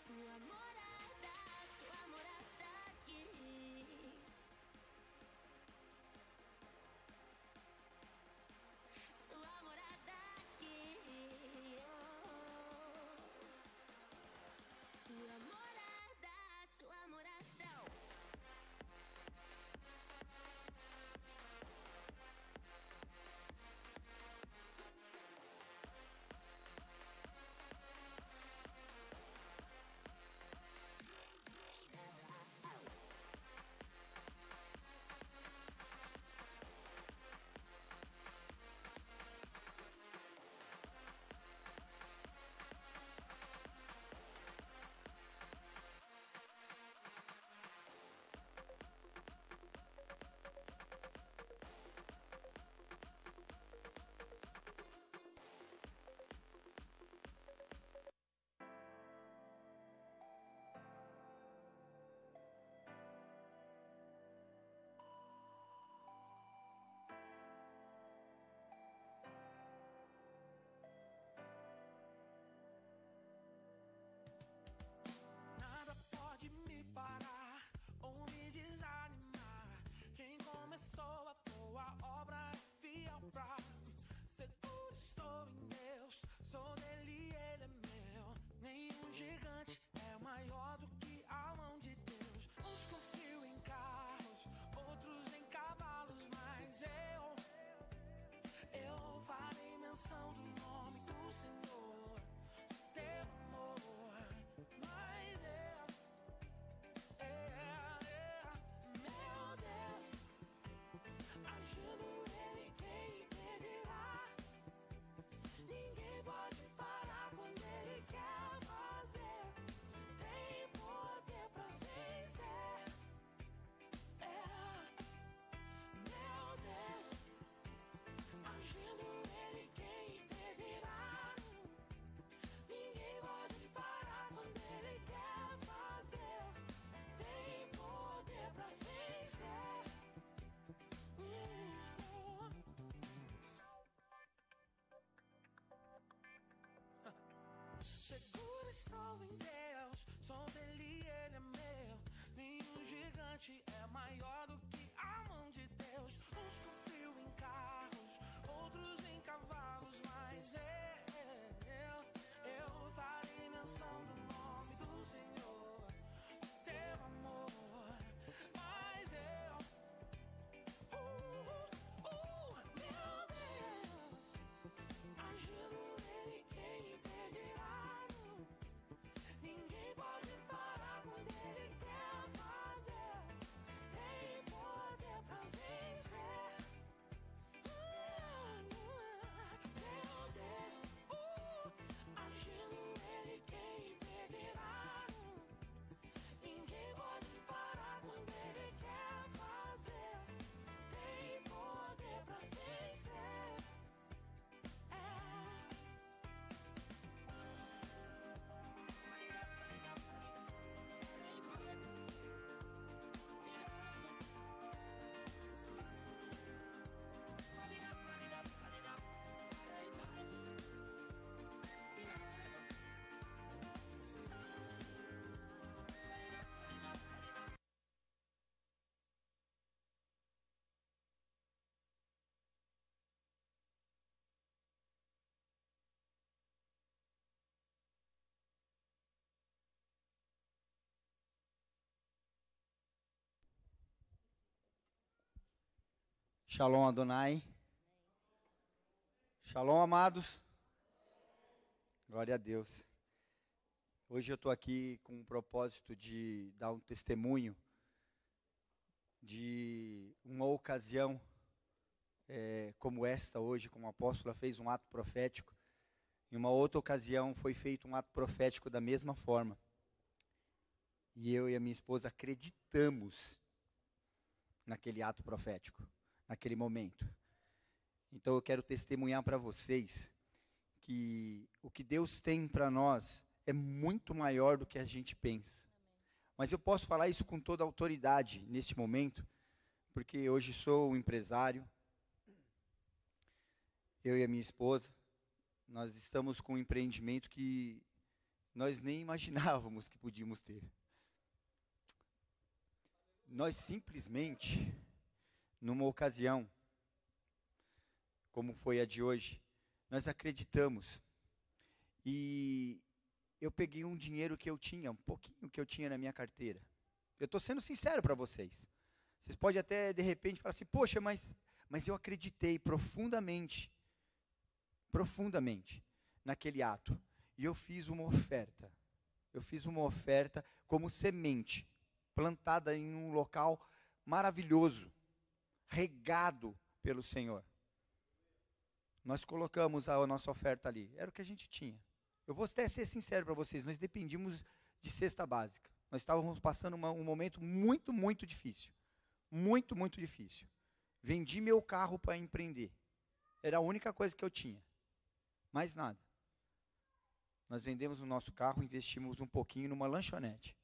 sua morada aqui. Sua morada aqui. Sua morada. forte, é maior do que a mão de Deus. Uns confiam em carros, outros em cavalos, mas eu farei menção do nome do Senhor. Teu amor, mas meu Deus, agindo Ele, quem impedirá? Ninguém pode parar quando Ele quer fazer. Tem poder pra vencer. Meu Deus, agindo Ele, quem impedirá? Ninguém pode parar quando Ele quer fazer. Tem poder pra vencer. Shalom Adonai. Shalom, amados. Glória a Deus. Hoje eu estou aqui com o propósito de dar um testemunho de uma ocasião como esta hoje, como a apóstola fez um ato profético. Em uma outra ocasião foi feito um ato profético da mesma forma. E eu e a minha esposa acreditamos naquele ato profético, naquele momento. Então eu quero testemunhar para vocês que o que Deus tem para nós é muito maior do que a gente pensa. Mas eu posso falar isso com toda a autoridade neste momento, porque hoje sou um empresário. Eu e a minha esposa, nós estamos com um empreendimento que nós nem imaginávamos que podíamos ter. Nós simplesmente, numa ocasião, como foi a de hoje, nós acreditamos. E eu peguei um dinheiro que eu tinha, um pouquinho que eu tinha na minha carteira. Eu estou sendo sincero para vocês. Vocês podem até, de repente, falar assim, poxa, mas eu acreditei profundamente naquele ato. E eu fiz uma oferta. Eu fiz uma oferta como semente, plantada em um local maravilhoso, regado pelo Senhor. Nós colocamos a nossa oferta ali, era o que a gente tinha. Eu vou até ser sincero para vocês, nós dependíamos de cesta básica. Nós estávamos passando um momento muito, muito difícil. Muito, muito difícil. Vendi meu carro para empreender. Era a única coisa que eu tinha. Mais nada. Nós vendemos o nosso carro, investimos um pouquinho numa lanchonete.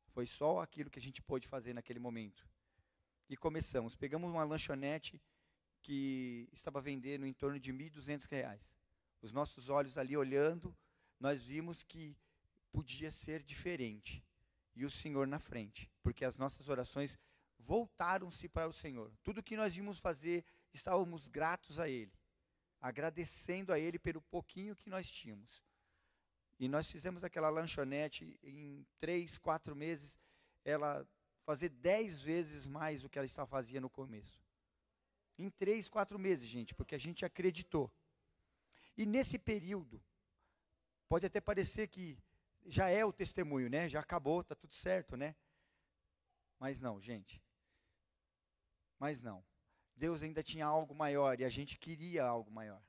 Foi só aquilo que a gente pôde fazer naquele momento. E começamos. Pegamos uma lanchonete que estava vendendo em torno de R$ 1.200. Os nossos olhos ali olhando, nós vimos que podia ser diferente. E o Senhor na frente. Porque as nossas orações voltaram-se para o Senhor. Tudo que nós vimos fazer, estávamos gratos a Ele. Agradecendo a Ele pelo pouquinho que nós tínhamos. E nós fizemos aquela lanchonete em 3, 4 meses, ela fazer 10 vezes mais do que ela fazia no começo. Em 3, 4 meses, gente, porque a gente acreditou. E nesse período, pode até parecer que já é o testemunho, né? Já acabou, está tudo certo, né? Mas não, gente. Mas não. Deus ainda tinha algo maior e a gente queria algo maior.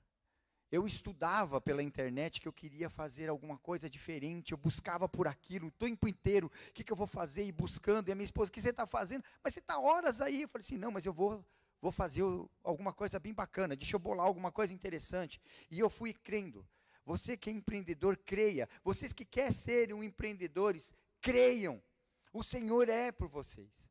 Eu estudava pela internet que eu queria fazer alguma coisa diferente, eu buscava por aquilo, o tempo inteiro, o que eu vou fazer, e buscando, e a minha esposa, o que você está fazendo? Mas você está horas aí. Eu falei assim, não, mas eu vou fazer alguma coisa bem bacana, deixa eu bolar alguma coisa interessante. E eu fui crendo. Você que é empreendedor, creia. Vocês que querem ser empreendedores, creiam. O Senhor é por vocês.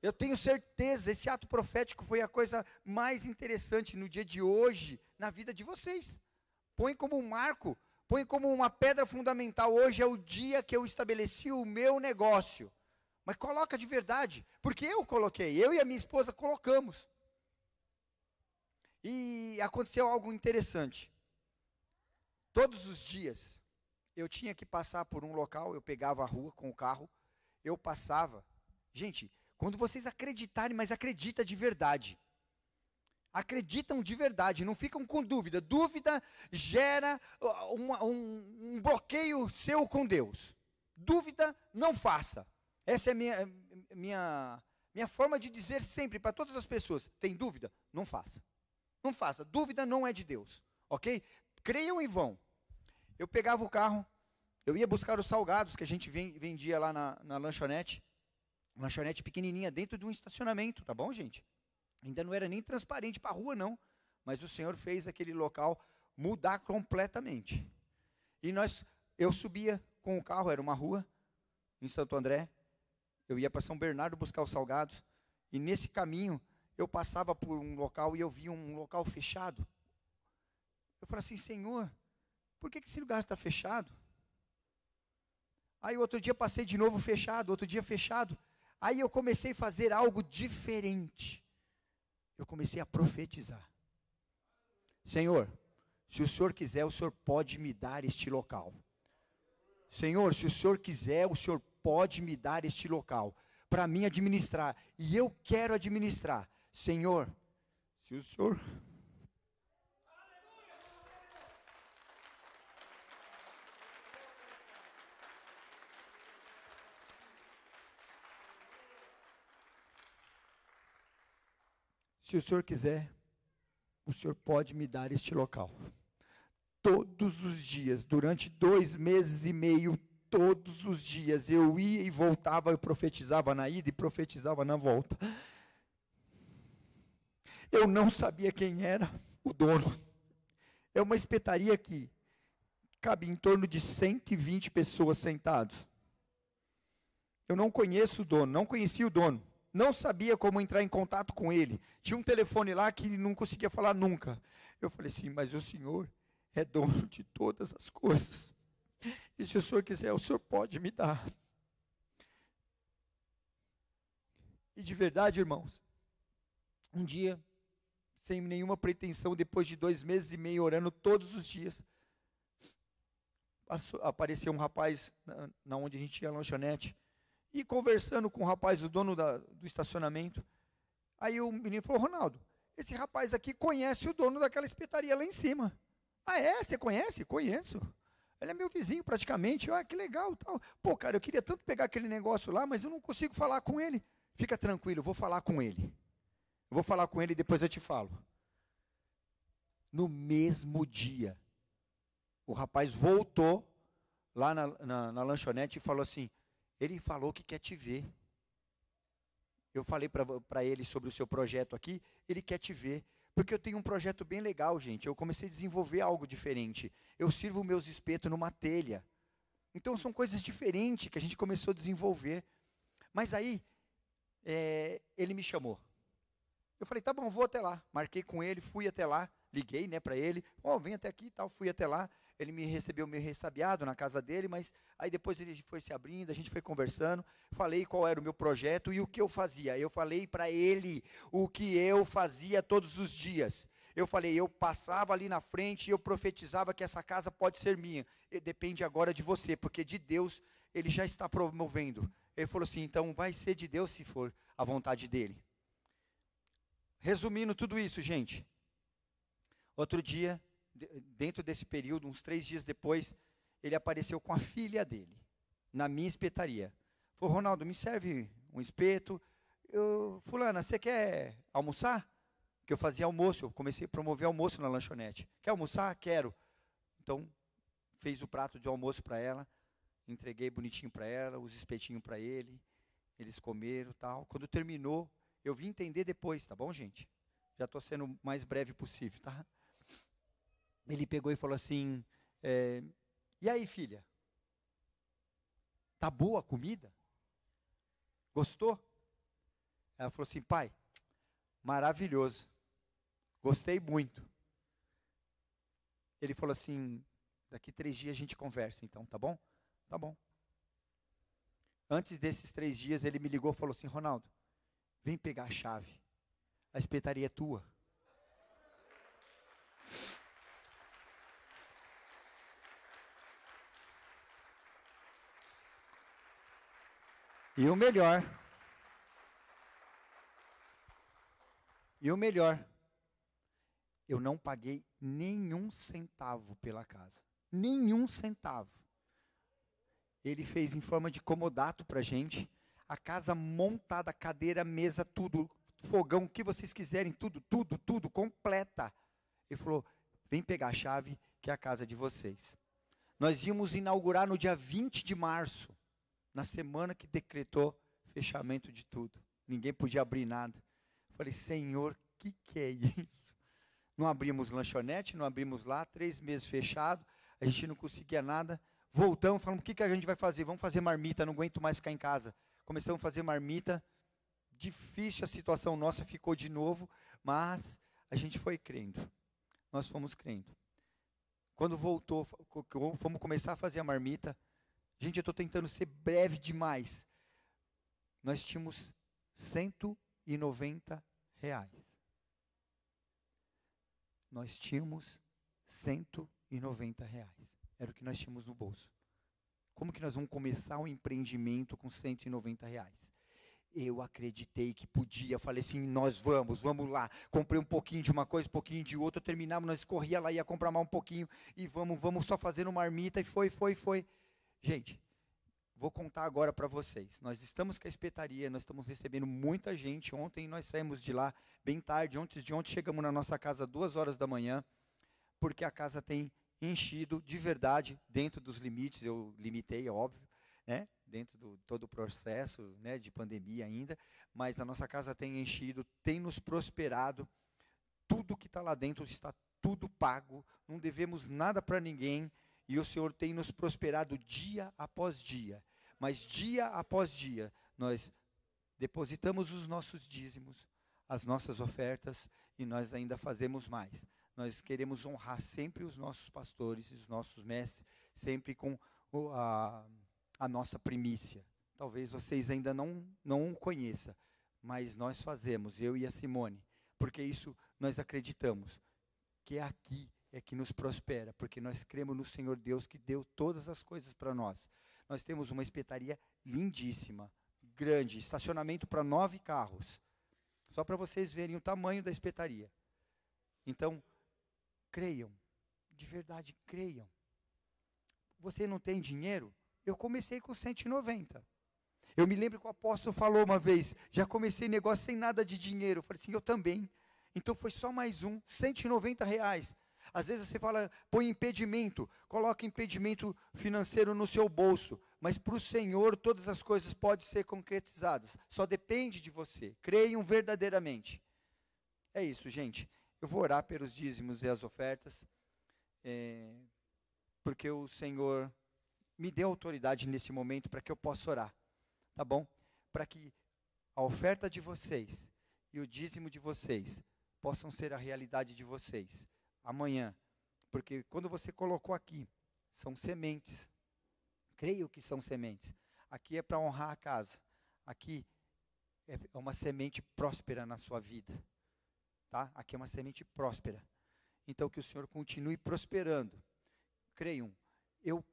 Eu tenho certeza, esse ato profético foi a coisa mais interessante no dia de hoje, na vida de vocês. Põe como um marco, põe como uma pedra fundamental. Hoje é o dia que eu estabeleci o meu negócio. Mas coloca de verdade, porque eu coloquei, eu e a minha esposa colocamos. E aconteceu algo interessante. Todos os dias, eu tinha que passar por um local, eu pegava a rua com o carro, eu passava. Gente, quando vocês acreditarem, mas acredita de verdade. Acreditam de verdade, não ficam com dúvida. Dúvida gera um bloqueio seu com Deus. Dúvida, não faça. Essa é a minha forma de dizer sempre para todas as pessoas. Tem dúvida? Não faça. Não faça. Dúvida não é de Deus. Ok? Creiam e vão. Eu pegava o carro, eu ia buscar os salgados que a gente vendia lá na lanchonete. Lanchonete pequenininha, dentro de um estacionamento, tá bom, gente? Ainda não era nem transparente para a rua, não. Mas o Senhor fez aquele local mudar completamente. E eu subia com o carro, era uma rua, em Santo André. Eu ia para São Bernardo buscar os salgados. E nesse caminho, eu passava por um local e eu via um local fechado. Eu falei assim, Senhor, por que esse lugar está fechado? Aí outro dia passei de novo fechado, outro dia fechado. Aí eu comecei a fazer algo diferente. Eu comecei a profetizar. Senhor, se o Senhor quiser, o Senhor pode me dar este local. Senhor, se o Senhor quiser, o Senhor pode me dar este local para mim administrar. E eu quero administrar. Senhor, se o Senhor... Se o Senhor quiser, o Senhor pode me dar este local. Todos os dias, durante 2 meses e meio, todos os dias, eu ia e voltava, eu profetizava na ida e profetizava na volta. Eu não sabia quem era o dono. É uma espetaria que cabe em torno de 120 pessoas sentadas. Eu não conheço o dono, não conhecia o dono. Não sabia como entrar em contato com ele. Tinha um telefone lá que ele não conseguia falar nunca. Eu falei assim, mas o Senhor é dono de todas as coisas. E se o Senhor quiser, o Senhor pode me dar. E de verdade, irmãos, um dia, sem nenhuma pretensão, depois de 2 meses e meio orando todos os dias, apareceu um rapaz na onde a gente tinha a lanchonete, e conversando com o rapaz, o dono do estacionamento. Aí o menino falou, Ronaldo, esse rapaz aqui conhece o dono daquela espetaria lá em cima. Ah, é? Você conhece? Conheço. Ele é meu vizinho praticamente. Ah, que legal. Tal. Pô, cara, eu queria tanto pegar aquele negócio lá, mas eu não consigo falar com ele. Fica tranquilo, eu vou falar com ele. Eu vou falar com ele e depois eu te falo. No mesmo dia, o rapaz voltou lá na lanchonete e falou assim, ele falou que quer te ver. Eu falei para ele sobre o seu projeto aqui, ele quer te ver. Porque eu tenho um projeto bem legal, gente. Eu comecei a desenvolver algo diferente. Eu sirvo meus espetos numa telha. Então são coisas diferentes que a gente começou a desenvolver. Mas aí, ele me chamou. Eu falei, tá bom, vou até lá. Marquei com ele, fui até lá. Liguei, para ele. Vem até aqui e tal. Fui até lá. Ele me recebeu meio ressabiado na casa dele, mas aí depois ele foi se abrindo, a gente foi conversando, falei qual era o meu projeto e o que eu fazia. Eu falei para ele o que eu fazia todos os dias. Eu falei, eu passava ali na frente e eu profetizava que essa casa pode ser minha. E depende agora de você, porque de Deus ele já está promovendo. Ele falou assim, então vai ser de Deus se for a vontade dele. Resumindo tudo isso, gente. Outro dia, dentro desse período, uns 3 dias depois, ele apareceu com a filha dele, na minha espetaria. Falou, Ronaldo, me serve um espeto. Fulana, você quer almoçar? Porque eu fazia almoço, eu comecei a promover almoço na lanchonete. Quer almoçar? Quero. Então, fez o prato de almoço para ela, entreguei bonitinho para ela, os espetinhos para ele, eles comeram e tal. Quando terminou, eu vim entender depois, tá bom, gente? Já estou sendo o mais breve possível, tá? Ele pegou e falou assim, e aí, filha? Tá boa a comida? Gostou? Ela falou assim, pai, maravilhoso. Gostei muito. Ele falou assim, daqui 3 dias a gente conversa então, tá bom? Tá bom. Antes desses 3 dias, ele me ligou e falou assim: Ronaldo, vem pegar a chave. A espetaria é tua. E o melhor, eu não paguei nenhum centavo pela casa. Nenhum centavo. Ele fez em forma de comodato para a gente. A casa montada, cadeira, mesa, tudo. Fogão, o que vocês quiserem, tudo, completa. Ele falou, vem pegar a chave, que é a casa de vocês. Nós íamos inaugurar no dia 20 de março. Na semana que decretou fechamento de tudo. Ninguém podia abrir nada. Falei, Senhor, que é isso? Não abrimos lanchonete, não abrimos lá, 3 meses fechado, a gente não conseguia nada. Voltamos, falamos, o que a gente vai fazer? Vamos fazer marmita, não aguento mais ficar em casa. Começamos a fazer marmita, difícil a situação nossa ficou de novo, mas a gente foi crendo. Nós fomos crendo. Quando voltou, fomos começar a fazer a marmita, gente, eu estou tentando ser breve demais. Nós tínhamos R$190. Nós tínhamos R$190. Era o que nós tínhamos no bolso. Como que nós vamos começar um empreendimento com R$190? Eu acreditei que podia. Falei assim, nós vamos lá. Comprei um pouquinho de uma coisa, um pouquinho de outra. Terminamos, nós corria lá, ia comprar mais um pouquinho. E vamos só fazendo marmita. E foi. Gente, vou contar agora para vocês. Nós estamos com a espetaria, nós estamos recebendo muita gente. Ontem nós saímos de lá bem tarde. Antes de ontem chegamos na nossa casa 2 horas da manhã, porque a casa tem enchido de verdade, dentro dos limites. Eu limitei, é óbvio, né? Dentro do todo o processo, né, de pandemia ainda. Mas a nossa casa tem enchido, tem nos prosperado. Tudo que está lá dentro está tudo pago. Não devemos nada para ninguém. E o Senhor tem nos prosperado dia após dia. Mas dia após dia, nós depositamos os nossos dízimos, as nossas ofertas, e nós ainda fazemos mais. Nós queremos honrar sempre os nossos pastores, os nossos mestres, sempre com a nossa primícia. Talvez vocês ainda não conheçam, mas nós fazemos, eu e a Simone, porque isso nós acreditamos, que é aqui é que nos prospera, porque nós cremos no Senhor Deus que deu todas as coisas para nós. Nós temos uma espetaria lindíssima, grande, estacionamento para 9 carros. Só para vocês verem o tamanho da espetaria. Então, creiam, de verdade creiam. Você não tem dinheiro? Eu comecei com 190. Eu me lembro que o apóstolo falou uma vez, já comecei negócio sem nada de dinheiro. Eu falei assim, eu também. Então foi só mais um, R$190. Às vezes você fala, põe impedimento, coloca impedimento financeiro no seu bolso, mas para o Senhor todas as coisas podem ser concretizadas, só depende de você, creiam verdadeiramente. É isso, gente, eu vou orar pelos dízimos e as ofertas, porque o Senhor me deu autoridade nesse momento para que eu possa orar, tá bom? Para que a oferta de vocês e o dízimo de vocês possam ser a realidade de vocês amanhã, porque quando você colocou aqui, são sementes, creio que são sementes, aqui é para honrar a casa, aqui é uma semente próspera na sua vida, tá? Aqui é uma semente próspera, então que o Senhor continue prosperando, creiam, eu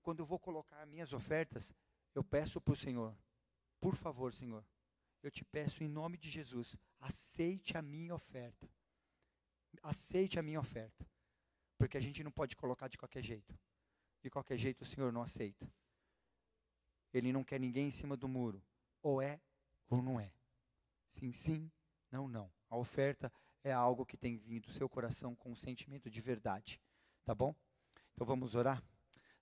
quando eu vou colocar minhas ofertas, eu peço para o Senhor, por favor Senhor, eu te peço em nome de Jesus, aceite a minha oferta, aceite a minha oferta, porque a gente não pode colocar de qualquer jeito o Senhor não aceita, Ele não quer ninguém em cima do muro, ou é ou não é, sim, não, a oferta é algo que tem vindo do seu coração com um sentimento de verdade, tá bom? Então vamos orar?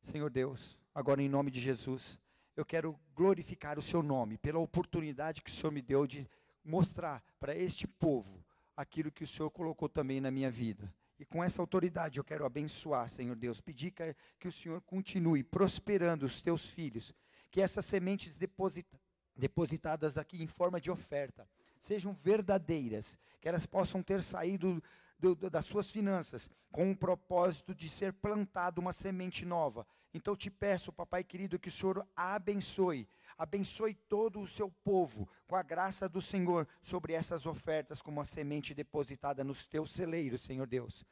Senhor Deus, agora em nome de Jesus, eu quero glorificar o seu nome, pela oportunidade que o Senhor me deu de mostrar para este povo, aquilo que o Senhor colocou também na minha vida. E com essa autoridade eu quero abençoar, Senhor Deus, pedir que o Senhor continue prosperando os teus filhos, que essas sementes depositadas aqui em forma de oferta, sejam verdadeiras, que elas possam ter saído das suas finanças, com o propósito de ser plantado uma semente nova. Então eu te peço, papai querido, que o Senhor a abençoe Abençoe todo o seu povo, com a graça do Senhor, sobre essas ofertas, como a semente depositada nos teus celeiros, Senhor Deus.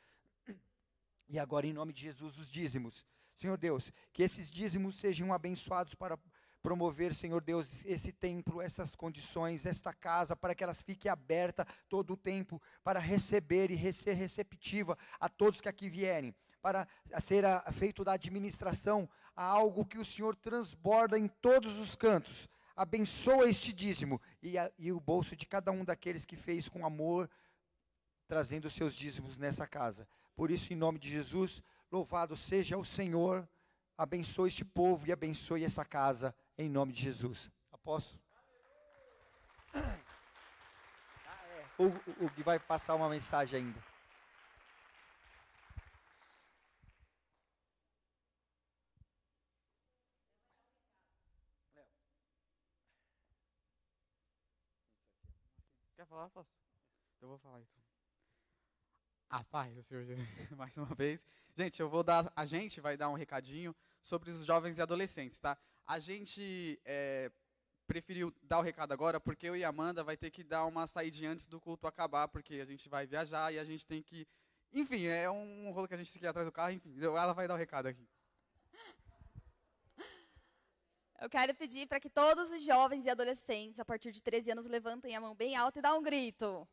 E agora, em nome de Jesus, os dízimos. Senhor Deus, que esses dízimos sejam abençoados para promover, Senhor Deus, esse templo, essas condições, esta casa, para que elas fiquem abertas todo o tempo, para receber e ser receptiva a todos que aqui vierem, para ser feito da administração a algo que o Senhor transborda em todos os cantos. Abençoa este dízimo e o bolso de cada um daqueles que fez com amor, trazendo seus dízimos nessa casa. Por isso, em nome de Jesus, louvado seja o Senhor, abençoe este povo e abençoe essa casa, em nome de Jesus. Apóstolo? O Gui vai passar uma mensagem ainda. Quer falar, pastor? Eu vou falar então. A paz do Senhor Jesus, mais uma vez. Gente, a gente vai dar um recadinho sobre os jovens e adolescentes, tá? A gente preferiu dar o recado agora porque eu e a Amanda vai ter que dar uma saída antes do culto acabar, porque a gente vai viajar e a gente tem que... Enfim, é um rolo que a gente tem que ir atrás do carro, enfim, ela vai dar o recado aqui. Eu quero pedir para que todos os jovens e adolescentes, a partir de 13 anos, levantem a mão bem alta e dão um grito.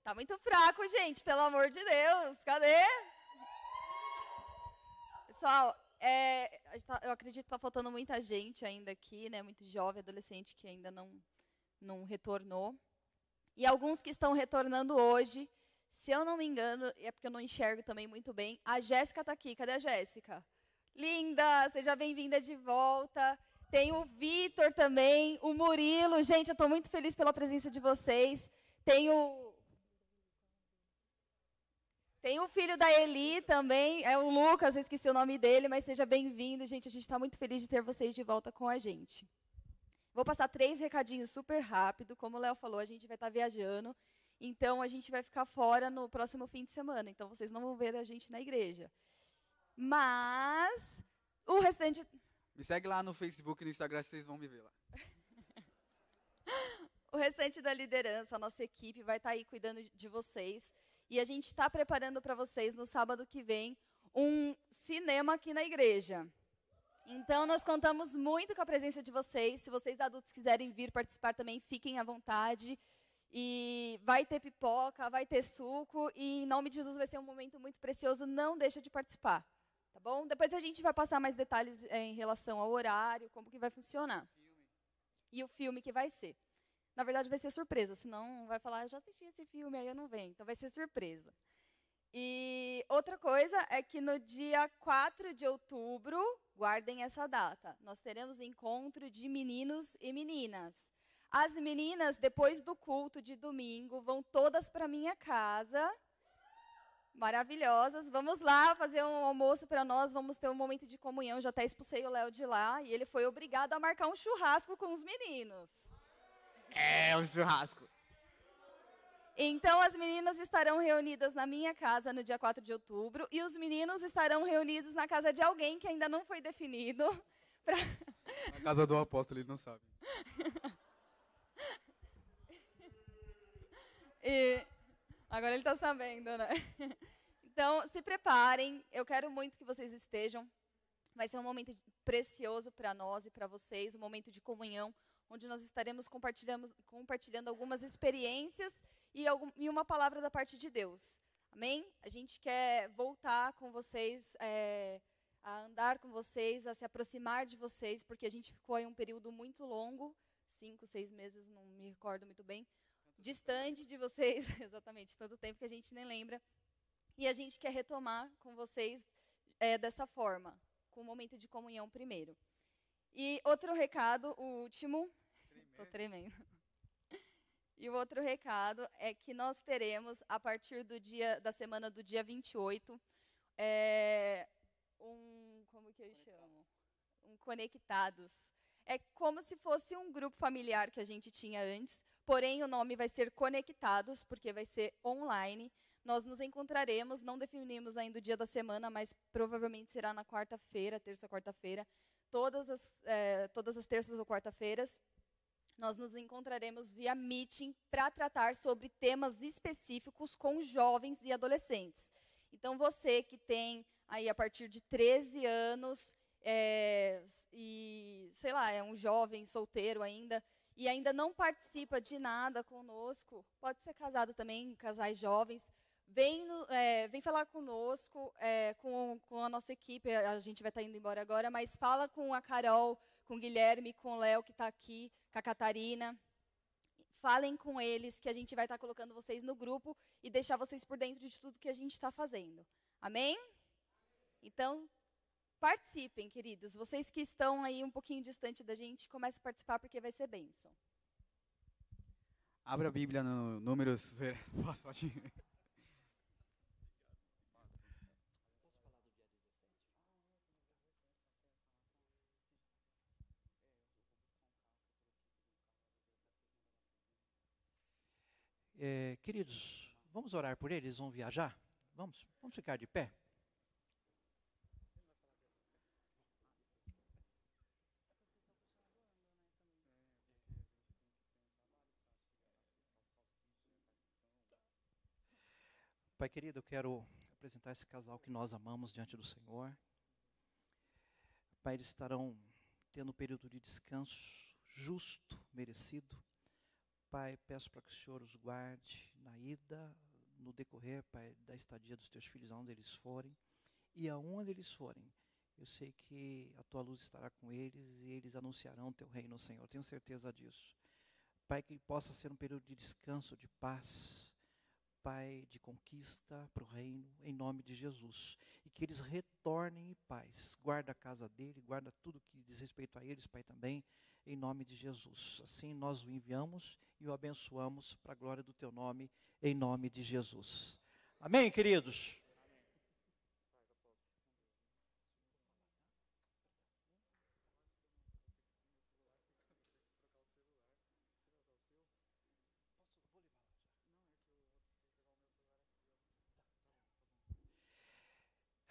Tá muito fraco, gente, pelo amor de Deus. Cadê? Pessoal, eu acredito que está faltando muita gente ainda aqui, né? Muito jovem, adolescente que ainda não retornou. E alguns que estão retornando hoje, se eu não me engano, é porque eu não enxergo também muito bem, a Jéssica está aqui. Cadê a Jéssica? Linda, seja bem-vinda de volta. Tem o Vitor também, o Murilo. Gente, eu estou muito feliz pela presença de vocês. Tem o filho da Eli também, é o Lucas, eu esqueci o nome dele, mas seja bem-vindo. Gente, a gente está muito feliz de ter vocês de volta com a gente. Vou passar 3 recadinhos super rápido. Como o Léo falou, a gente vai estar viajando, então a gente vai ficar fora no próximo fim de semana. Então vocês não vão ver a gente na igreja. Mas o restante... Me segue lá no Facebook e no Instagram, vocês vão me ver lá. O restante da liderança, a nossa equipe, vai estar aí cuidando de vocês. E a gente está preparando para vocês, no sábado que vem, um cinema aqui na igreja. Então, nós contamos muito com a presença de vocês. Se vocês adultos quiserem vir participar também, fiquem à vontade. E vai ter pipoca, vai ter suco. E, em nome de Jesus, vai ser um momento muito precioso. Não deixa de participar. Tá bom? Depois a gente vai passar mais detalhes em relação ao horário, como que vai funcionar. E o filme que vai ser. Na verdade, vai ser surpresa, senão vai falar, já assisti esse filme, aí eu não venho. Então, vai ser surpresa. E outra coisa é que no dia 4 de outubro, guardem essa data, nós teremos encontro de meninos e meninas. As meninas, depois do culto de domingo, vão todas para minha casa, maravilhosas. Vamos lá fazer um almoço para nós, vamos ter um momento de comunhão. Já até expulsei o Léo de lá e ele foi obrigado a marcar um churrasco com os meninos. É, um churrasco. Então, as meninas estarão reunidas na minha casa no dia 4 de outubro e os meninos estarão reunidos na casa de alguém que ainda não foi definido. Na casa do apóstolo, ele não sabe. E agora ele está sabendo, né? Então, se preparem. Eu quero muito que vocês estejam. Vai ser um momento precioso para nós e para vocês, um momento de comunhão, onde nós estaremos compartilhando algumas experiências e uma palavra da parte de Deus. Amém? A gente quer voltar com vocês, a andar com vocês, a se aproximar de vocês, porque a gente ficou aí um período muito longo, 5, 6 meses, não me recordo muito bem, distante de vocês, exatamente, tanto tempo que a gente nem lembra. E a gente quer retomar com vocês dessa forma, com um momento de comunhão primeiro. E outro recado, o último... Estou tremendo. E o outro recado é que nós teremos, a partir da semana do dia 28, como que eu chamo? Um Conectados. É como se fosse um grupo familiar que a gente tinha antes, porém o nome vai ser Conectados, porque vai ser online. Nós nos encontraremos, não definimos ainda o dia da semana, mas provavelmente será na quarta-feira, terça, quarta-feira, todas as terças ou quarta-feiras, nós nos encontraremos via meeting para tratar sobre temas específicos com jovens e adolescentes. Então, você que tem aí a partir de 13 anos, e, sei lá, é um jovem solteiro ainda, e ainda não participa de nada conosco, pode ser casado também, casais jovens, vem falar conosco, com a nossa equipe, a gente vai estar indo embora agora, mas fala com a Carol, com o Guilherme, com o Léo, que está aqui, com a Catarina. Falem com eles, que a gente vai estar colocando vocês no grupo e deixar vocês por dentro de tudo que a gente está fazendo. Amém? Então, participem, queridos. Vocês que estão aí um pouquinho distante da gente, comecem a participar, porque vai ser bênção. Abra a Bíblia no Números. Pode ir. Queridos, vamos orar por eles, vão viajar? Vamos ficar de pé? Pai querido, eu quero apresentar esse casal que nós amamos diante do Senhor. Pai, eles estarão tendo um período de descanso justo, merecido. Pai, peço para que o Senhor os guarde na ida, no decorrer, Pai, da estadia dos teus filhos, aonde eles forem. E aonde eles forem, eu sei que a tua luz estará com eles e eles anunciarão o teu reino, Senhor. Tenho certeza disso. Pai, que possa ser um período de descanso, de paz, Pai, de conquista para o reino, em nome de Jesus. E que eles retornem em paz. Guarda a casa dele, guarda tudo que diz respeito a eles, Pai, também, em nome de Jesus. Assim nós o enviamos e o abençoamos para a glória do teu nome, em nome de Jesus. Amém, queridos?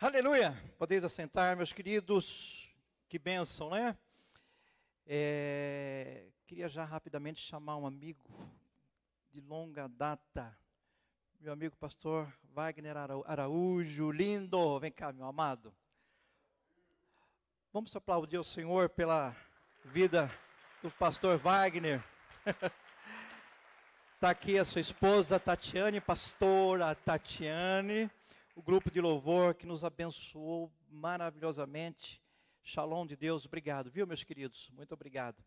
Aleluia! Podeis assentar, meus queridos. Que bênção, né? Queria já rapidamente chamar um amigo de longa data, meu amigo pastor Wagner Araújo, lindo, vem cá, meu amado. Vamos aplaudir o Senhor pela vida do pastor Wagner. Está aqui a sua esposa Tatiane, pastora Tatiane, o grupo de louvor que nos abençoou maravilhosamente. Shalom de Deus, obrigado, viu, meus queridos? Muito obrigado.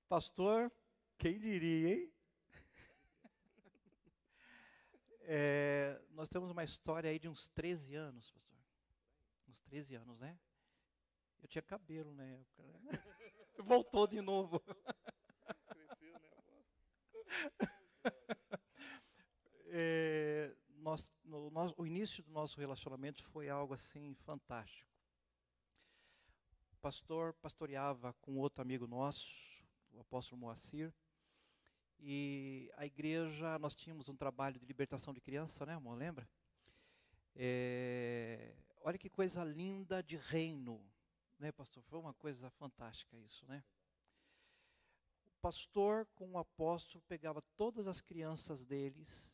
Pastor, quem diria, hein? Nós temos uma história aí de uns 13 anos, pastor. Uns 13 anos, né? Eu tinha cabelo na época, né? Voltou de novo. Cresceu, né? O início do nosso relacionamento foi algo assim fantástico. O pastor pastoreava com outro amigo nosso, o apóstolo Moacir, e a igreja, nós tínhamos um trabalho de libertação de criança, né, amor, lembra? Olha que coisa linda de reino, né, pastor? Foi uma coisa fantástica isso, né? O pastor com o apóstolo pegava todas as crianças deles,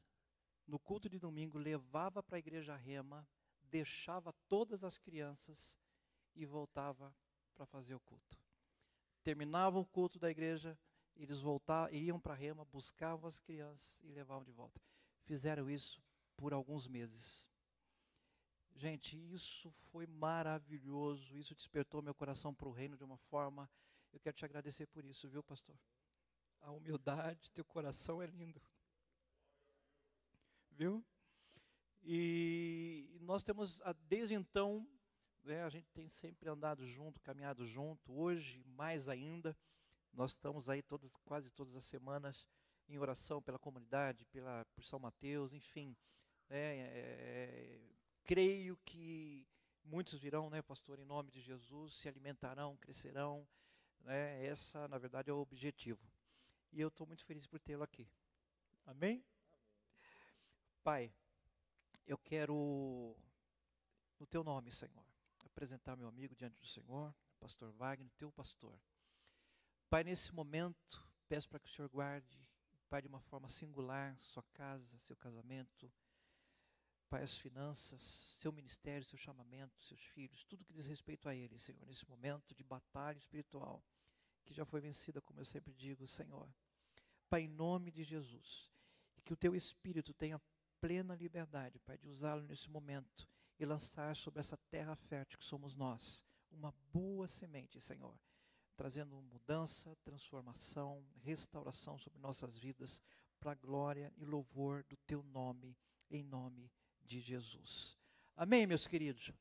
no culto de domingo, levava para a igreja Rema, deixava todas as crianças e voltava para fazer o culto. Terminava o culto da igreja, eles iriam para a Rema, buscavam as crianças e levavam de volta. Fizeram isso por alguns meses. Gente, isso foi maravilhoso, isso despertou meu coração para o reino de uma forma, eu quero te agradecer por isso, viu, pastor? A humildade, teu coração é lindo. Viu? E nós temos, desde então, a gente tem sempre andado junto, caminhado junto. Hoje, mais ainda, nós estamos aí quase todas as semanas em oração pela comunidade, por São Mateus, enfim. Creio que muitos virão, né, pastor, em nome de Jesus, se alimentarão, crescerão. Né, essa, na verdade, é o objetivo. E eu estou muito feliz por tê-lo aqui. Amém? Pai, eu quero, no teu nome, Senhor, apresentar meu amigo diante do Senhor, pastor Wagner, teu pastor. Pai, nesse momento, peço para que o Senhor guarde, Pai, de uma forma singular, sua casa, seu casamento, Pai, as finanças, seu ministério, seu chamamento, seus filhos, tudo que diz respeito a Ele, Senhor, nesse momento de batalha espiritual, que já foi vencida, como eu sempre digo, Senhor. Pai, em nome de Jesus, e que o Teu Espírito tenha plena liberdade, Pai, de usá-lo nesse momento e lançar sobre essa terra fértil que somos nós, uma boa semente, Senhor, trazendo mudança, transformação, restauração sobre nossas vidas, para a glória e louvor do Teu nome, em nome de Jesus. Amém, meus queridos?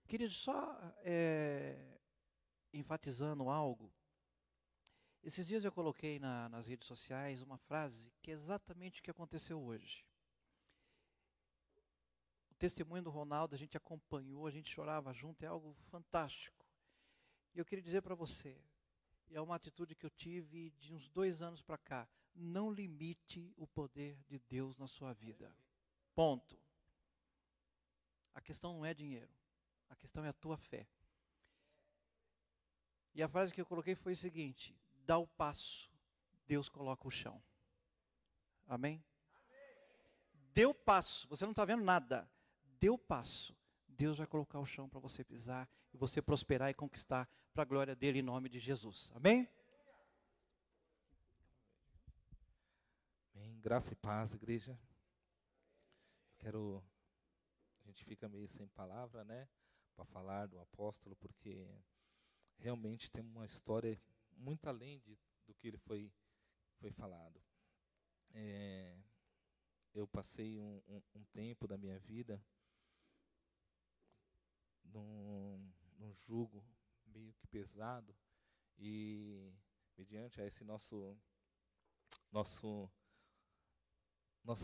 Queridos, só enfatizando algo, esses dias eu coloquei nas redes sociais uma frase que é exatamente o que aconteceu hoje. O testemunho do Ronaldo, a gente acompanhou, a gente chorava junto, é algo fantástico. E eu queria dizer para você, e é uma atitude que eu tive de uns 2 anos para cá, não limite o poder de Deus na sua vida. Ponto. A questão não é dinheiro, a questão é a tua fé. E a frase que eu coloquei foi o seguinte: dá o passo, Deus coloca o chão. Amém? Dê o passo, você não está vendo nada, dê o passo, Deus vai colocar o chão para você pisar, e você prosperar e conquistar para a glória dele, em nome de Jesus. Amém? Amém. Graça e paz, igreja. A gente fica meio sem palavra, né, para falar do apóstolo, porque realmente tem uma história muito além do que ele foi falado. Eu passei um tempo da minha vida num jugo meio que pesado, e mediante a esse nossa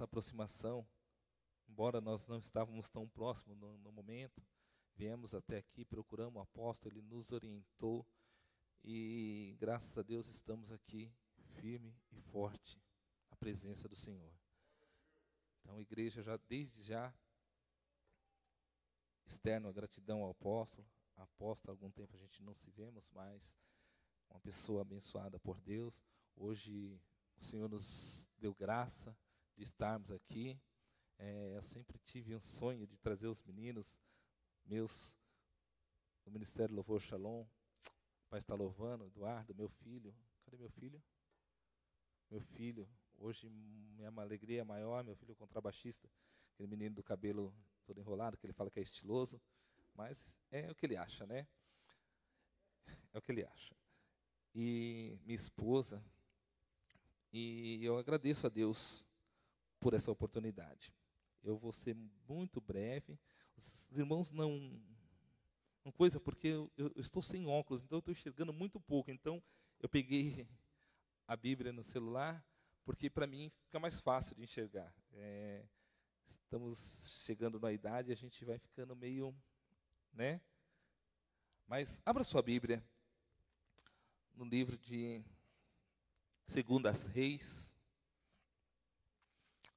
aproximação, embora nós não estávamos tão próximos no momento, viemos até aqui, procuramos o apóstolo, ele nos orientou, e graças a Deus estamos aqui, firme e forte, na presença do Senhor. Então, a igreja, desde já, externo a gratidão ao apóstolo. Há algum tempo a gente não se vemos, mas uma pessoa abençoada por Deus. Hoje o Senhor nos deu graça de estarmos aqui. Eu sempre tive um sonho de trazer os meninos meus do Ministério Louvor Shalom. O pai está louvando, Eduardo, meu filho. Cadê meu filho? Meu filho. Hoje minha alegria maior, meu filho contrabaixista, aquele menino do cabelo todo enrolado, que ele fala que é estiloso, mas é o que ele acha, né? É o que ele acha. E minha esposa, e eu agradeço a Deus por essa oportunidade. Eu vou ser muito breve. Os irmãos não coisa, porque eu estou sem óculos, então eu estou enxergando muito pouco. Então eu peguei a Bíblia no celular, porque para mim fica mais fácil de enxergar. Estamos chegando na idade, a gente vai ficando meio, né? Mas abra sua Bíblia no livro de 2 Reis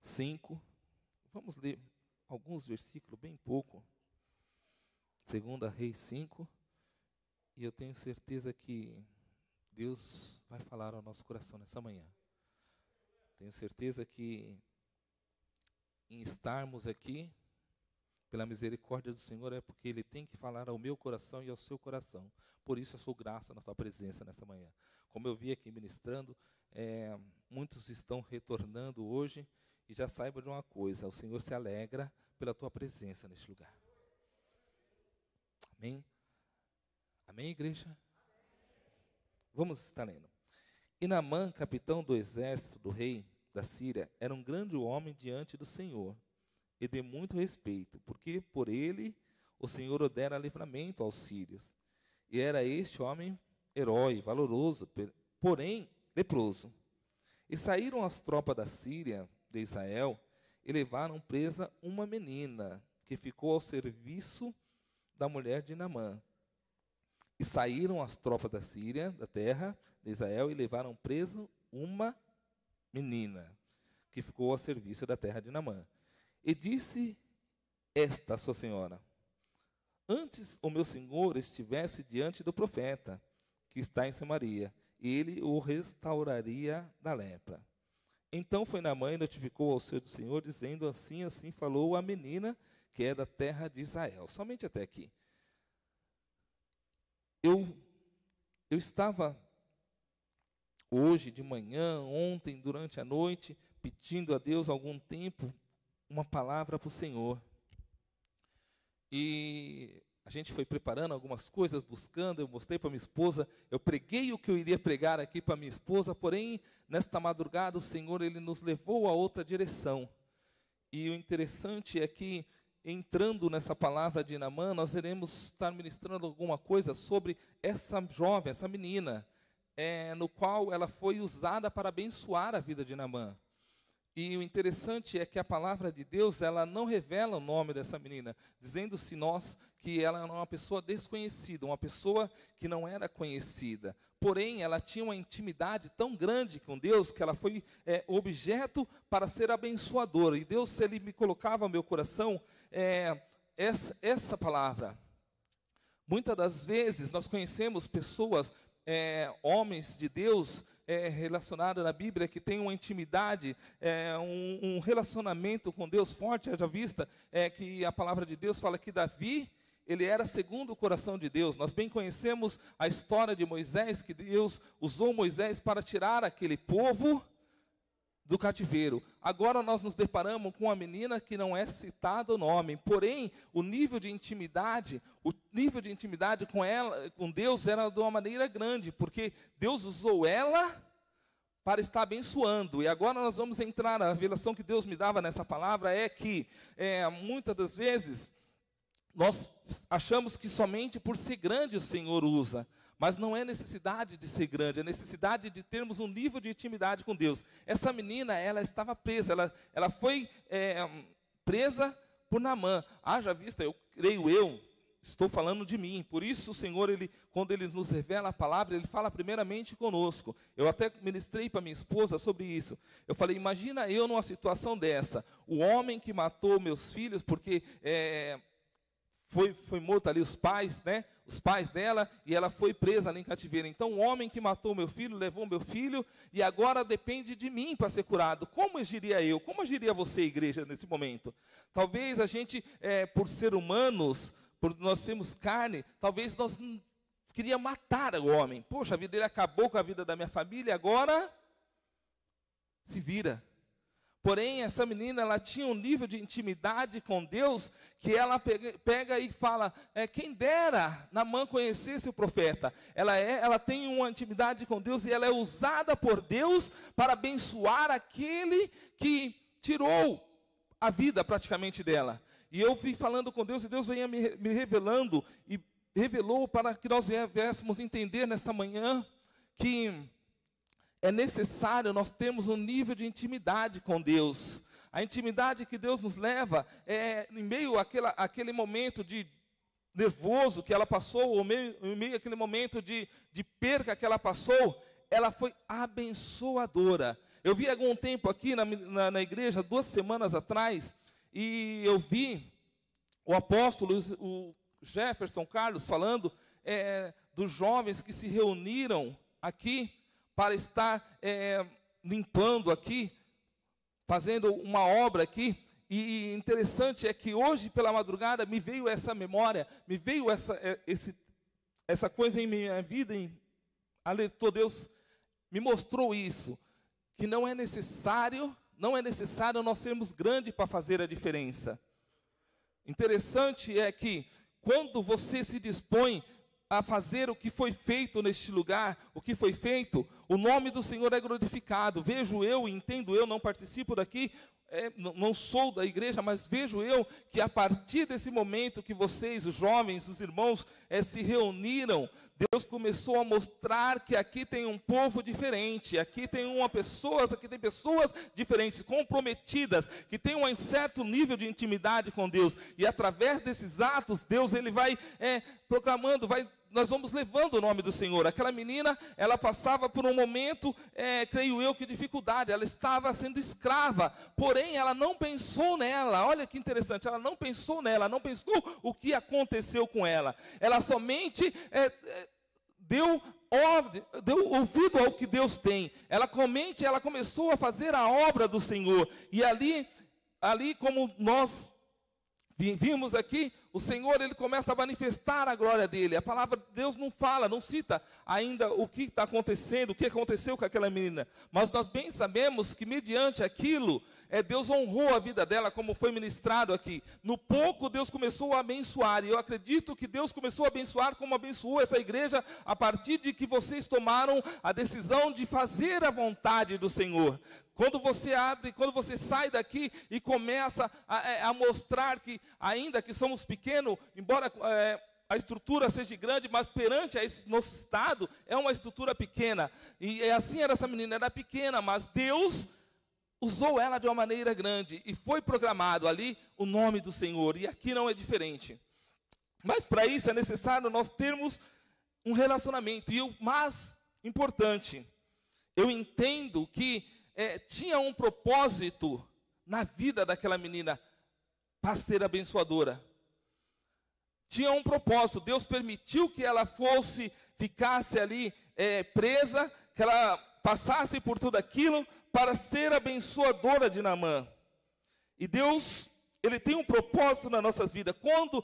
5. Vamos ler alguns versículos, bem pouco. 2 Reis 5. E eu tenho certeza que Deus vai falar ao nosso coração nessa manhã. Tenho certeza que em estarmos aqui, pela misericórdia do Senhor, é porque Ele tem que falar ao meu coração e ao seu coração. Por isso eu sou graça na tua presença nessa manhã. Como eu vi aqui ministrando, muitos estão retornando hoje, e já saiba de uma coisa: o Senhor se alegra pela tua presença neste lugar. Amém? Amém, igreja? Vamos estar lendo. E Naamã, capitão do exército do rei da Síria, era um grande homem diante do Senhor, e de muito respeito, porque por ele o Senhor dera livramento aos sírios. E era este homem herói, valoroso, porém leproso. E saíram as tropas da Síria, de Israel, e levaram presa uma menina, que ficou ao serviço da mulher de Naamã. E saíram as tropas da Síria, da terra de Israel, e levaram preso uma menina, que ficou ao serviço da terra de Naamã. E disse esta a sua senhora: antes o meu senhor estivesse diante do profeta, que está em Samaria, ele o restauraria da lepra. Então foi Naamã e notificou ao seu senhor, dizendo, assim, assim falou a menina, que é da terra de Israel. Somente até aqui. Eu estava hoje de manhã, ontem, durante a noite, pedindo a Deus algum tempo, uma palavra para o Senhor. E a gente foi preparando algumas coisas, buscando, eu mostrei para minha esposa, eu preguei o que eu iria pregar aqui para minha esposa, porém, nesta madrugada, o Senhor, Ele nos levou a outra direção. E o interessante é que, entrando nessa palavra de Naamã, nós iremos estar ministrando alguma coisa sobre essa jovem, essa menina, no qual ela foi usada para abençoar a vida de Naamã. E o interessante é que a palavra de Deus, ela não revela o nome dessa menina, dizendo-se nós que ela era uma pessoa desconhecida, uma pessoa que não era conhecida. Porém, ela tinha uma intimidade tão grande com Deus, que ela foi objeto para ser abençoadora. E Deus, Ele me colocava no meu coração essa palavra. Muitas das vezes, nós conhecemos pessoas, homens de Deus, relacionado na Bíblia, que tem uma intimidade, um relacionamento com Deus forte. Haja vista que a palavra de Deus fala que Davi, ele era segundo o coração de Deus. Nós bem conhecemos a história de Moisés, que Deus usou Moisés para tirar aquele povo do cativeiro. Agora nós nos deparamos com uma menina que não é citada o nome, porém o nível de intimidade com ela, com Deus, era de uma maneira grande, porque Deus usou ela para estar abençoando. E agora nós vamos entrar, a revelação que Deus me dava nessa palavra é que muitas das vezes nós achamos que somente por ser grande o Senhor usa. Mas não é necessidade de ser grande, é necessidade de termos um nível de intimidade com Deus. Essa menina, ela estava presa, ela foi presa por Naamã. Haja vista, estou falando de mim. Por isso o Senhor, quando Ele nos revela a palavra, Ele fala primeiramente conosco. Eu até ministrei para minha esposa sobre isso. Eu falei, imagina eu numa situação dessa. O homem que matou meus filhos, porque foi morto ali os pais dela, e ela foi presa ali em cativeiro. Então, o homem que matou meu filho, levou meu filho, e agora depende de mim para ser curado. Como agiria eu? Como agiria você, igreja, nesse momento? Talvez a gente, por ser humanos, por nós sermos carne, talvez nós queríamos matar o homem. Poxa, a vida dele acabou com a vida da minha família, agora se vira. Porém, essa menina, ela tinha um nível de intimidade com Deus, que ela pega e fala, quem dera Naamã conhecesse o profeta. Ela tem uma intimidade com Deus, e ela é usada por Deus para abençoar aquele que tirou a vida praticamente dela. E eu vim falando com Deus, e Deus veio me revelando, e revelou para que nós viéssemos entender nesta manhã, que é necessário nós termos um nível de intimidade com Deus. A intimidade que Deus nos leva, em meio àquele momento de nervoso que ela passou, ou em meio àquele momento de perca que ela passou, ela foi abençoadora. Eu vi algum tempo aqui na igreja, 2 semanas atrás, e eu vi o apóstolo, o Jefferson Carlos, falando dos jovens que se reuniram aqui, para estar limpando aqui, fazendo uma obra aqui. E interessante é que hoje, pela madrugada, me veio essa memória, me veio essa coisa em minha vida, alertou Deus, me mostrou isso, que não é necessário nós sermos grandes para fazer a diferença. Interessante é que, quando você se dispõe a fazer o que foi feito neste lugar, o que foi feito, o nome do Senhor é glorificado. Vejo eu, entendo eu, não participo daqui, não sou da igreja, mas vejo eu que a partir desse momento que vocês, os jovens, os irmãos, se reuniram, Deus começou a mostrar que aqui tem um povo diferente, aqui tem pessoas diferentes, comprometidas, que tem um certo nível de intimidade com Deus. E através desses atos, Deus ele vai proclamando, vai nós vamos levando o nome do Senhor. Aquela menina, ela passava por um momento, creio eu, que dificuldade. Ela estava sendo escrava, porém ela não pensou nela. Olha que interessante, ela não pensou nela, não pensou o que aconteceu com ela. Ela somente deu ouvido ao que Deus tem. Ela começou a fazer a obra do Senhor. E ali como nós vimos aqui, o Senhor, ele começa a manifestar a glória dele. A palavra de Deus não fala, não cita ainda o que está acontecendo, o que aconteceu com aquela menina. Mas nós bem sabemos que mediante aquilo, Deus honrou a vida dela, como foi ministrado aqui. No pouco, Deus começou a abençoar. E eu acredito que Deus começou a abençoar como abençoou essa igreja, a partir de que vocês tomaram a decisão de fazer a vontade do Senhor. Quando você sai daqui e começa a mostrar que, ainda que somos pequenos, embora a estrutura seja grande, mas perante a esse nosso estado, é uma estrutura pequena. E assim era essa menina, era pequena, mas Deus usou ela de uma maneira grande. E foi programado ali o nome do Senhor. E aqui não é diferente. Mas para isso é necessário nós termos um relacionamento. E o mais importante, eu entendo que tinha um propósito na vida daquela menina para ser abençoadora. Tinha um propósito. Deus permitiu que ela ficasse ali presa, que ela passasse por tudo aquilo para ser abençoadora de Naamã. E Deus, ele tem um propósito nas nossas vidas. Quando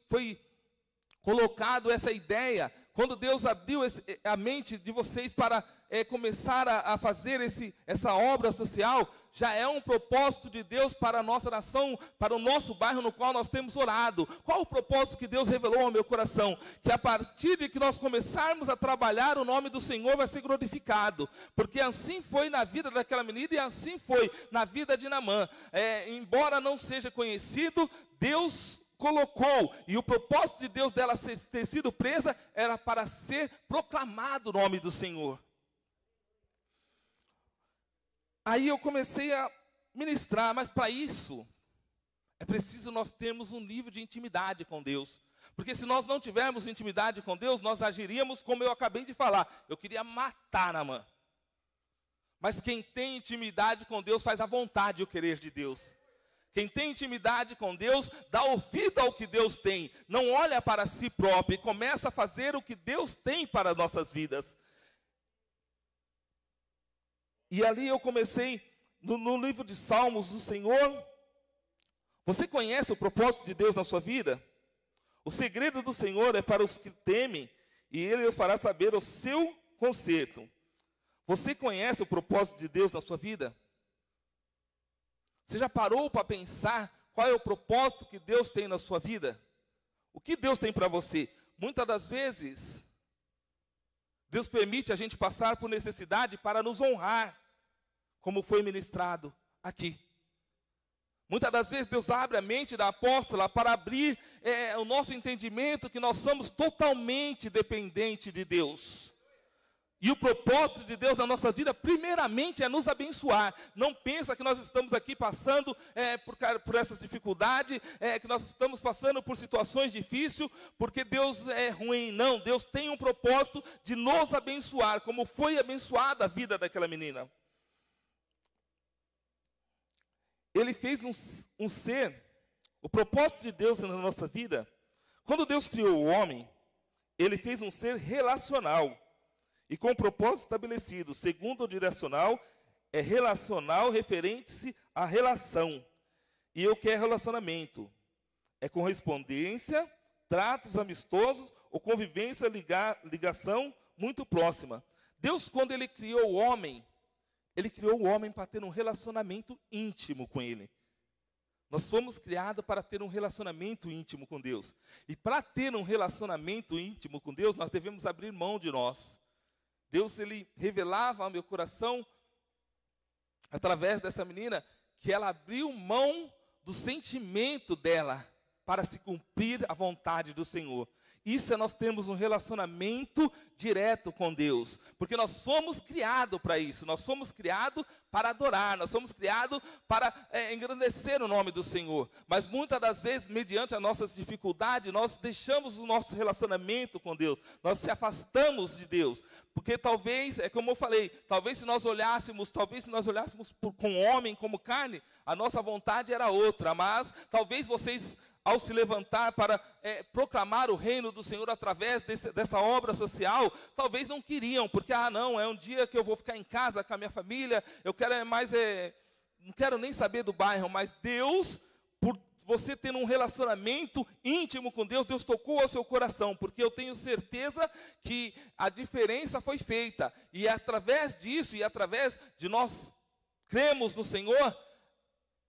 foi colocado essa ideia, quando Deus abriu a mente de vocês para começar a fazer essa obra social, já é um propósito de Deus para a nossa nação, para o nosso bairro no qual nós temos orado. Qual o propósito que Deus revelou ao meu coração? Que a partir de que nós começarmos a trabalhar, o nome do Senhor vai ser glorificado. Porque assim foi na vida daquela menina e assim foi na vida de Naamã. Embora não seja conhecido, Deus colocou, e o propósito de Deus dela ter sido presa era para ser proclamado o nome do Senhor. Aí eu comecei a ministrar, mas para isso é preciso nós termos um nível de intimidade com Deus. Porque se nós não tivermos intimidade com Deus, nós agiríamos como eu acabei de falar. Eu queria matar Naamã. Mas quem tem intimidade com Deus faz a vontade e o querer de Deus. Quem tem intimidade com Deus, dá ouvido ao que Deus tem. Não olha para si próprio e começa a fazer o que Deus tem para as nossas vidas. E ali eu comecei, no livro de Salmos do Senhor. Você conhece o propósito de Deus na sua vida? O segredo do Senhor é para os que temem, e Ele fará saber o seu conserto. Você conhece o propósito de Deus na sua vida? Você já parou para pensar qual é o propósito que Deus tem na sua vida? O que Deus tem para você? Muitas das vezes, Deus permite a gente passar por necessidade para nos honrar, como foi ministrado aqui. Muitas das vezes Deus abre a mente da apóstola para abrir o nosso entendimento que nós somos totalmente dependentes de Deus. E o propósito de Deus na nossa vida, primeiramente, é nos abençoar. Não pensa que nós estamos aqui passando por essas dificuldades, que nós estamos passando por situações difíceis, porque Deus é ruim. Não, Deus tem um propósito de nos abençoar, como foi abençoada a vida daquela menina. Ele fez um ser, o propósito de Deus na nossa vida. Quando Deus criou o homem, Ele fez um ser relacional. E com propósito estabelecido. Segundo o direcional, é relacional referente-se à relação. E o que é relacionamento? É correspondência, tratos amistosos ou convivência, ligação muito próxima. Deus, quando Ele criou o homem para ter um relacionamento íntimo com Ele. Nós fomos criados para ter um relacionamento íntimo com Deus. E para ter um relacionamento íntimo com Deus, nós devemos abrir mão de nós. Deus, Ele revelava ao meu coração, através dessa menina, que ela abriu mão do sentimento dela para se cumprir a vontade do Senhor. Isso é nós termos um relacionamento direto com Deus. Porque nós fomos criados para isso. Nós fomos criados para adorar. Nós fomos criados para engrandecer o nome do Senhor. Mas muitas das vezes, mediante as nossas dificuldades, nós deixamos o nosso relacionamento com Deus. Nós se afastamos de Deus. Porque talvez, é como eu falei, talvez se nós olhássemos com homem, como carne, a nossa vontade era outra. Mas talvez vocês, ao se levantar para proclamar o reino do Senhor através dessa obra social, talvez não queriam, porque, não, é um dia que eu vou ficar em casa com a minha família, eu quero não quero nem saber do bairro, mas Deus, por você tendo um relacionamento íntimo com Deus, Deus tocou ao seu coração, porque eu tenho certeza que a diferença foi feita, e através disso, e através de nós cremos no Senhor,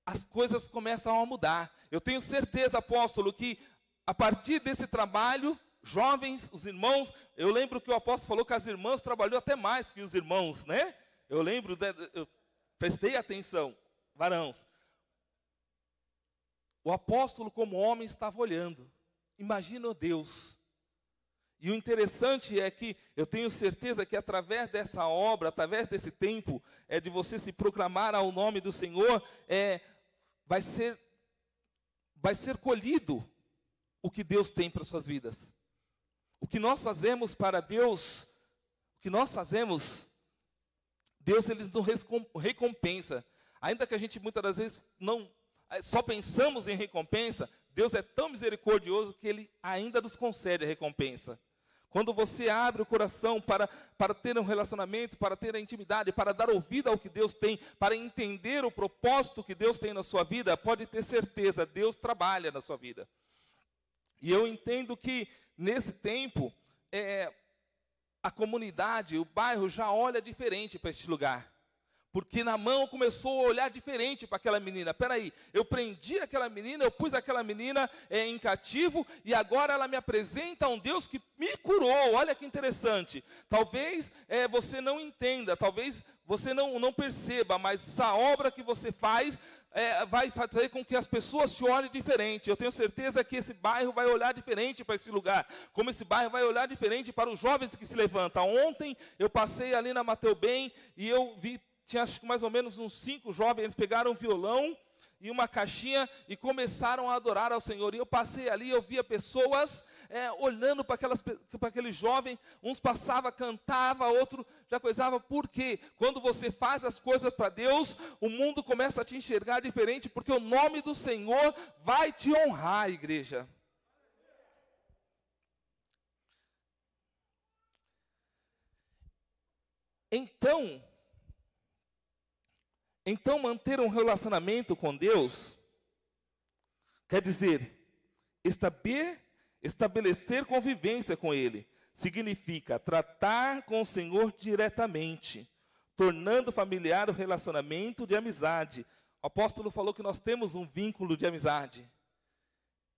as coisas começam a mudar. Eu tenho certeza, apóstolo, que a partir desse trabalho, jovens, os irmãos, eu lembro que o apóstolo falou que as irmãs trabalhou até mais que os irmãos, né? Eu lembro, eu prestei atenção, varãos. O apóstolo, como homem, estava olhando. Imagina Deus. E o interessante é que eu tenho certeza que através dessa obra, através desse tempo, de você se proclamar ao nome do Senhor, vai ser colhido o que Deus tem para as suas vidas. O que nós fazemos para Deus, Deus ele nos recompensa. Ainda que a gente muitas das vezes só pensamos em recompensa, Deus é tão misericordioso que Ele ainda nos concede a recompensa. Quando você abre o coração para ter um relacionamento, para ter a intimidade, para dar ouvido ao que Deus tem, para entender o propósito que Deus tem na sua vida, pode ter certeza, Deus trabalha na sua vida. E eu entendo que nesse tempo, a comunidade, o bairro já olha diferente para este lugar. Porque Naamã começou a olhar diferente para aquela menina. Peraí, eu prendi aquela menina, eu pus aquela menina em cativo, e agora ela me apresenta um Deus que me curou. Olha que interessante. Talvez você não entenda, talvez você não perceba, mas essa obra que você faz vai fazer com que as pessoas te olhem diferente. Eu tenho certeza que esse bairro vai olhar diferente para esse lugar, como esse bairro vai olhar diferente para os jovens que se levantam. Ontem eu passei ali na Mateu Bem e eu vi, tinha acho que mais ou menos uns 5 jovens, eles pegaram um violão e uma caixinha e começaram a adorar ao Senhor. E eu passei ali, eu via pessoas olhando para aquele jovem, uns passavam, cantavam, outro já coisava. Por quê? Quando você faz as coisas para Deus, o mundo começa a te enxergar diferente, porque o nome do Senhor vai te honrar, igreja. Então, manter um relacionamento com Deus quer dizer estabelecer convivência com Ele. Significa tratar com o Senhor diretamente, tornando familiar o relacionamento de amizade. O apóstolo falou que nós temos um vínculo de amizade.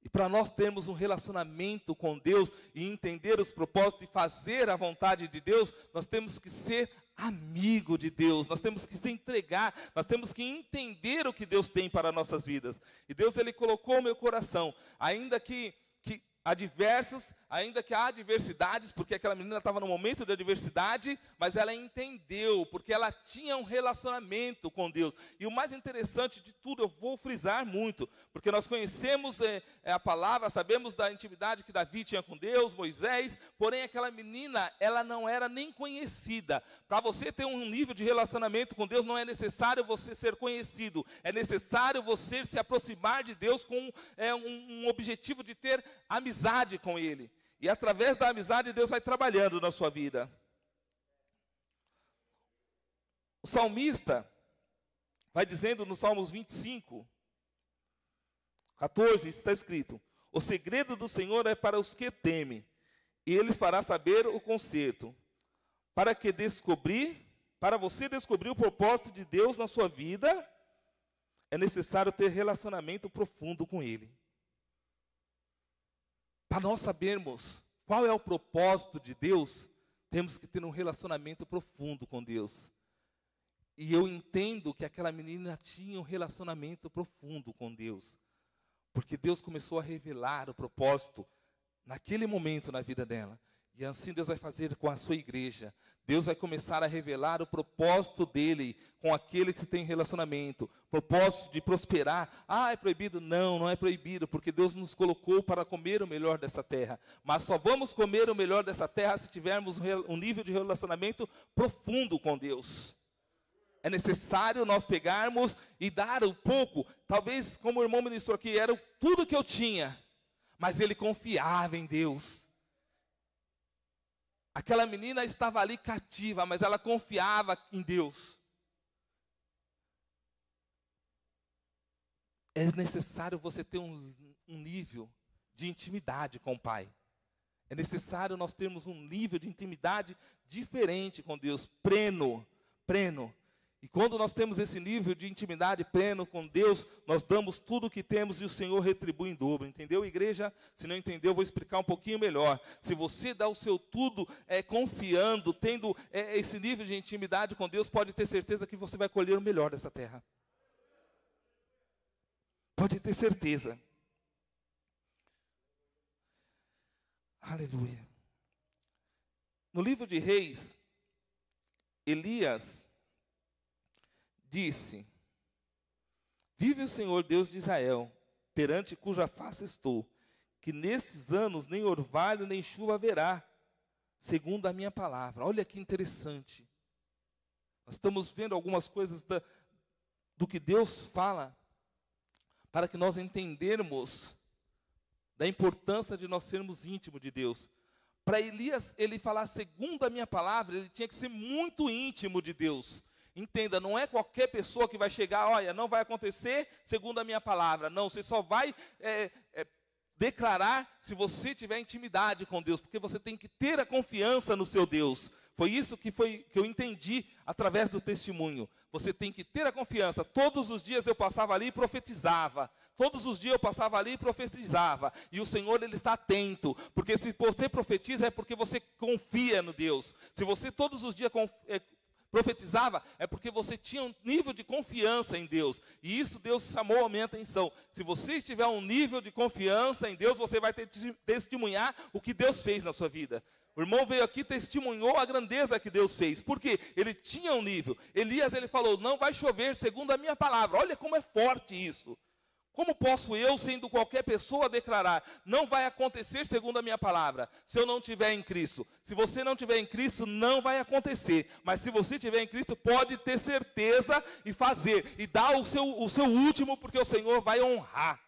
E para nós termos um relacionamento com Deus e entender os propósitos e fazer a vontade de Deus, nós temos que ser amigo de Deus, nós temos que se entregar, nós temos que entender o que Deus tem para nossas vidas. E Deus, Ele colocou no meu coração, ainda que há adversidades, porque aquela menina estava no momento de adversidade, mas ela entendeu, porque ela tinha um relacionamento com Deus. E o mais interessante de tudo, eu vou frisar muito, porque nós conhecemos a palavra, sabemos da intimidade que Davi tinha com Deus, Moisés, porém aquela menina, ela não era nem conhecida. Para você ter um nível de relacionamento com Deus, não é necessário você ser conhecido, é necessário você se aproximar de Deus com um objetivo de ter amizade com Ele. E através da amizade, Deus vai trabalhando na sua vida. O salmista vai dizendo no Salmos 25, 14, está escrito: o segredo do Senhor é para os que temem, e Ele fará saber o conserto. Para você descobrir o propósito de Deus na sua vida, é necessário ter relacionamento profundo com Ele. Para nós sabermos qual é o propósito de Deus, temos que ter um relacionamento profundo com Deus. E eu entendo que aquela menina tinha um relacionamento profundo com Deus, porque Deus começou a revelar o propósito naquele momento na vida dela. E assim Deus vai fazer com a sua igreja. Deus vai começar a revelar o propósito dele com aquele que tem relacionamento. Propósito de prosperar. Ah, é proibido? Não, não é proibido, porque Deus nos colocou para comer o melhor dessa terra. Mas só vamos comer o melhor dessa terra se tivermos um nível de relacionamento profundo com Deus. É necessário nós pegarmos e dar um pouco. Talvez, como o irmão ministrou aqui, era tudo que eu tinha. Mas ele confiava em Deus. Aquela menina estava ali cativa, mas ela confiava em Deus. É necessário você ter um nível de intimidade com o Pai. É necessário nós termos um nível de intimidade diferente com Deus, pleno. E quando nós temos esse nível de intimidade pleno com Deus, nós damos tudo o que temos e o Senhor retribui em dobro. Entendeu, igreja? Se não entendeu, eu vou explicar um pouquinho melhor. Se você dá o seu tudo confiando, tendo esse nível de intimidade com Deus, pode ter certeza que você vai colher o melhor dessa terra. Pode ter certeza. Aleluia. No livro de Reis, Elias disse: vive o Senhor Deus de Israel, perante cuja face estou, que nesses anos nem orvalho nem chuva haverá, segundo a minha palavra. Olha que interessante. Nós estamos vendo algumas coisas do que Deus fala, para que nós entendermos da importância de nós sermos íntimos de Deus. Para Elias, ele falar segundo a minha palavra, ele tinha que ser muito íntimo de Deus. Entenda, não é qualquer pessoa que vai chegar, olha, não vai acontecer segundo a minha palavra. Não, você só vai declarar se você tiver intimidade com Deus, porque você tem que ter a confiança no seu Deus. Foi isso que eu entendi através do testemunho. Você tem que ter a confiança. Todos os dias eu passava ali e profetizava. Todos os dias eu passava ali e profetizava. E o Senhor, Ele está atento. Porque se você profetiza é porque você confia no Deus. Se você todos os dias profetizava, é porque você tinha um nível de confiança em Deus. E isso Deus chamou a minha atenção. Se você tiver um nível de confiança em Deus, você vai testemunhar o que Deus fez na sua vida. O irmão veio aqui e testemunhou a grandeza que Deus fez. Por quê? Ele tinha um nível. Elias, ele falou, não vai chover segundo a minha palavra. Olha como é forte isso. Como posso eu, sendo qualquer pessoa, declarar, não vai acontecer segundo a minha palavra, se eu não estiver em Cristo? Se você não estiver em Cristo, não vai acontecer. Mas se você estiver em Cristo, pode ter certeza e fazer. E dar o seu último, porque o Senhor vai honrar.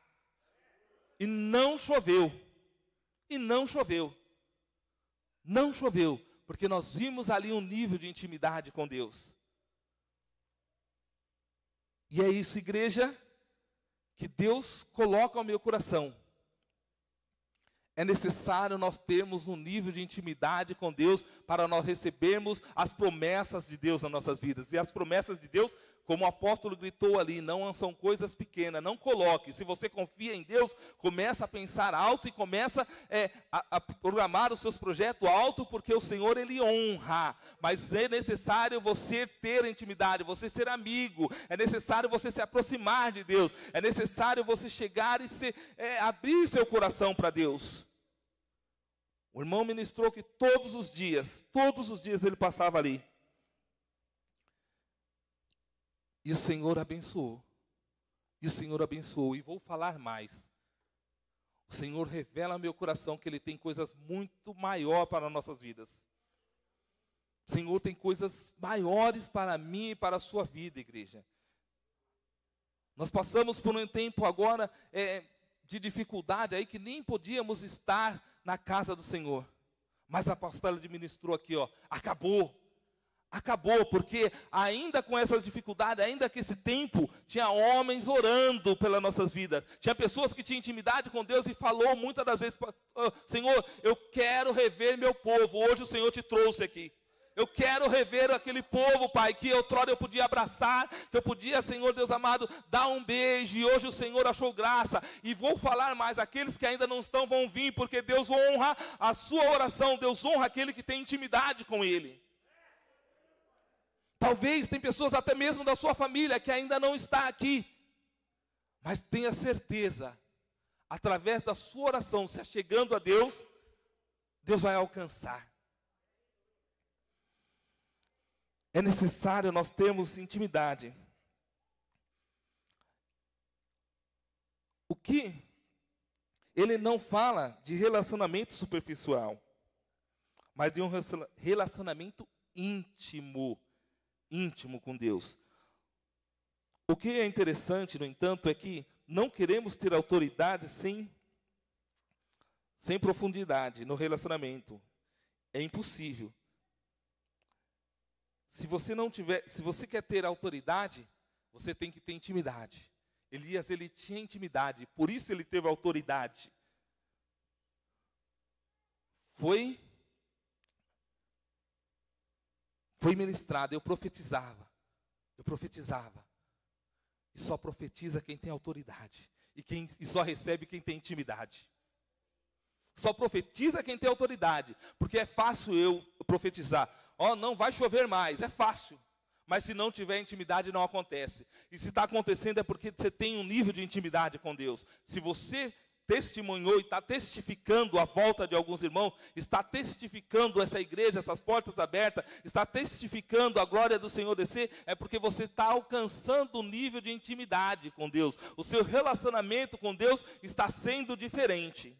E não choveu. E não choveu. Não choveu, porque nós vimos ali um nível de intimidade com Deus. E é isso, igreja, que Deus coloca ao meu coração. É necessário nós termos um nível de intimidade com Deus para nós recebermos as promessas de Deus nas nossas vidas. E as promessas de Deus, como o apóstolo gritou ali, não são coisas pequenas, não coloque. Se você confia em Deus, começa a pensar alto e começa a programar os seus projetos alto, porque o Senhor, Ele honra. Mas é necessário você ter intimidade, você ser amigo, é necessário você se aproximar de Deus, é necessário você chegar e abrir seu coração para Deus. O irmão ministrou que todos os dias ele passava ali. E o Senhor abençoou. E vou falar mais. O Senhor revela ao meu coração que Ele tem coisas muito maiores para as nossas vidas. O Senhor tem coisas maiores para mim e para a sua vida, igreja. Nós passamos por um tempo agora de dificuldade aí que nem podíamos estar na casa do Senhor. Mas a pastora ministrou aqui, acabou. Acabou, porque ainda com essas dificuldades, ainda que esse tempo, tinha homens orando pelas nossas vidas. Tinha pessoas que tinham intimidade com Deus e falou muitas das vezes, Senhor, eu quero rever meu povo. Hoje o Senhor te trouxe aqui. Eu quero rever aquele povo, Pai, que outrora eu podia abraçar, que eu podia, Senhor Deus amado, dar um beijo, e hoje o Senhor achou graça. E vou falar mais, aqueles que ainda não estão vão vir, porque Deus honra a sua oração, Deus honra aquele que tem intimidade com Ele. Talvez tem pessoas até mesmo da sua família que ainda não está aqui. Mas tenha certeza, através da sua oração, se achegando a Deus, Deus vai alcançar. É necessário nós termos intimidade. O que ele não fala de relacionamento superficial, mas de um relacionamento íntimo com Deus. O que é interessante, no entanto, é que não queremos ter autoridade sem profundidade no relacionamento. É impossível. Se você quer ter autoridade, você tem que ter intimidade. Elias, ele tinha intimidade, por isso ele teve autoridade. Foi ministrado, eu profetizava. E só profetiza quem tem autoridade. E só recebe quem tem intimidade. Só profetiza quem tem autoridade. Porque é fácil eu profetizar. Não vai chover mais. É fácil. Mas se não tiver intimidade, não acontece. E se está acontecendo é porque você tem um nível de intimidade com Deus. Se você testemunhou e está testificando a volta de alguns irmãos, está testificando essa igreja, essas portas abertas, está testificando a glória do Senhor descer, é porque você está alcançando um nível de intimidade com Deus. O seu relacionamento com Deus está sendo diferente.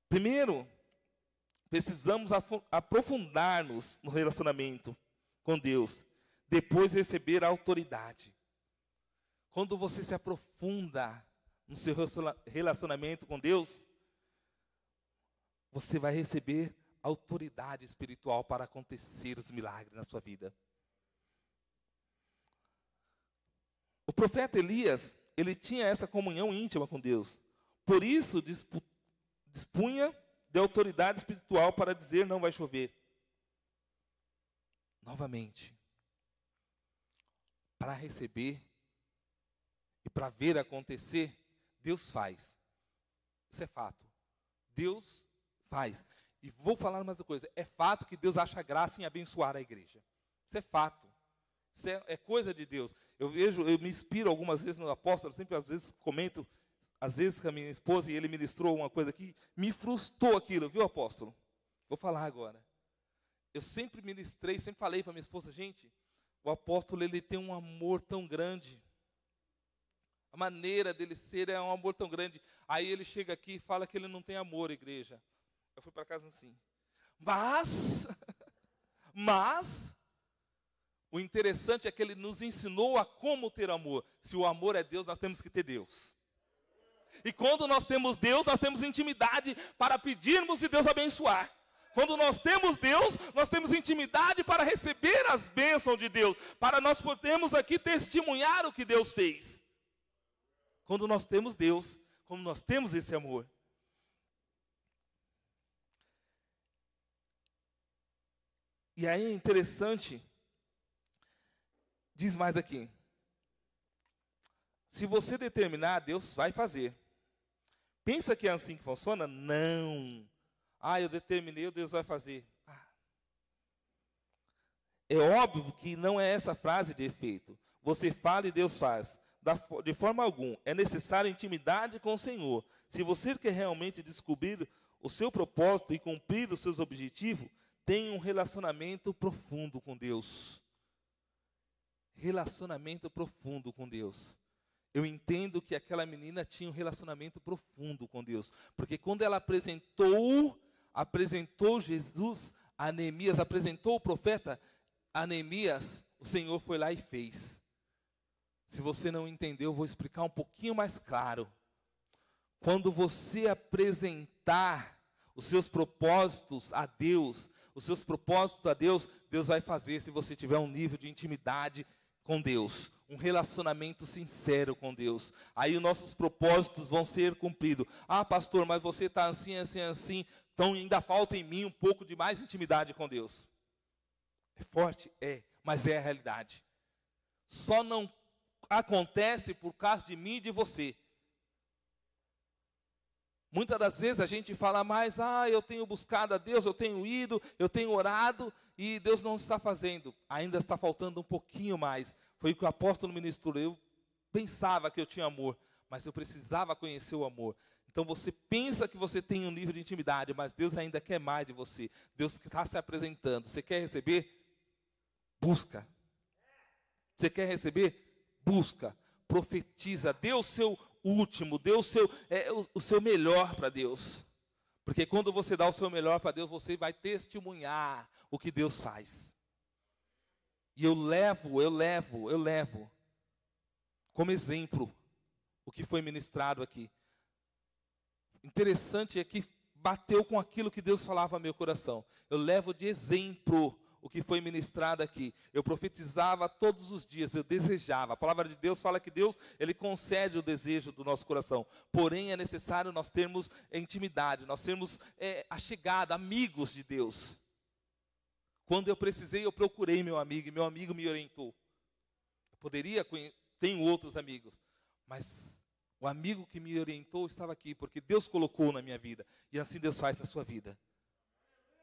Primeiro, precisamos aprofundar-nos no relacionamento com Deus. Depois, receber a autoridade. Quando você se aprofunda no seu relacionamento com Deus, você vai receber autoridade espiritual para acontecer os milagres na sua vida. O profeta Elias, ele tinha essa comunhão íntima com Deus. Por isso, dispunha de autoridade espiritual para dizer: não vai chover. Novamente, para receber e para ver acontecer, Deus faz. Isso é fato. Deus faz. E vou falar mais uma coisa. É fato que Deus acha graça em abençoar a igreja. Isso é fato. Isso é coisa de Deus. Eu me inspiro algumas vezes no apóstolo, sempre às vezes comento, às vezes com a minha esposa, e ele ministrou uma coisa que me frustrou aquilo, viu, apóstolo? Vou falar agora. Eu sempre ministrei, sempre falei para minha esposa: gente, o apóstolo, ele tem um amor tão grande. A maneira dele ser é um amor tão grande. Aí ele chega aqui e fala que ele não tem amor, igreja. Eu fui para casa assim. Mas, o interessante é que ele nos ensinou a como ter amor. Se o amor é Deus, nós temos que ter Deus. E quando nós temos Deus, nós temos intimidade para pedirmos e Deus abençoar. Quando nós temos Deus, nós temos intimidade para receber as bênçãos de Deus. Para nós podermos aqui testemunhar o que Deus fez. Quando nós temos Deus, quando nós temos esse amor. E aí é interessante, diz mais aqui. Se você determinar, Deus vai fazer. Pensa que é assim que funciona? Não. Eu determinei, Deus vai fazer. É óbvio que não é essa frase de efeito. Você fala e Deus faz. De forma alguma. É necessária intimidade com o Senhor. Se você quer realmente descobrir o seu propósito e cumprir os seus objetivos, tenha um relacionamento profundo com Deus. Relacionamento profundo com Deus. Eu entendo que aquela menina tinha um relacionamento profundo com Deus. Porque quando ela apresentou Jesus a Neemias, apresentou o profeta a Neemias, o Senhor foi lá e fez. Se você não entendeu, eu vou explicar um pouquinho mais claro. Quando você apresentar os seus propósitos a Deus, Deus vai fazer se você tiver um nível de intimidade com Deus, um relacionamento sincero com Deus. Aí os nossos propósitos vão ser cumpridos. Pastor, mas você está assim, então ainda falta em mim um pouco de mais intimidade com Deus. É forte? É, mas é a realidade. Só não acontece por causa de mim e de você. Muitas das vezes a gente fala mais, eu tenho buscado a Deus, eu tenho ido, eu tenho orado, e Deus não está fazendo. Ainda está faltando um pouquinho mais. Foi o que o apóstolo ministrou. Eu pensava que eu tinha amor, mas eu precisava conhecer o amor. Então você pensa que você tem um nível de intimidade, mas Deus ainda quer mais de você. Deus está se apresentando. Você quer receber? Busca. Você quer receber? Busca. Profetiza. Dê o seu último, dê o seu melhor para Deus. Porque quando você dá o seu melhor para Deus, você vai testemunhar o que Deus faz. E eu levo como exemplo o que foi ministrado aqui. Interessante é que bateu com aquilo que Deus falava no meu coração. Eu levo de exemplo o que foi ministrado aqui. Eu profetizava todos os dias, eu desejava. A palavra de Deus fala que Deus, Ele concede o desejo do nosso coração. Porém, é necessário nós termos intimidade, nós termos achegado, amigos de Deus. Quando eu precisei, eu procurei meu amigo, e meu amigo me orientou. Eu tenho outros amigos, mas o amigo que me orientou estava aqui, porque Deus colocou na minha vida, e assim Deus faz na sua vida.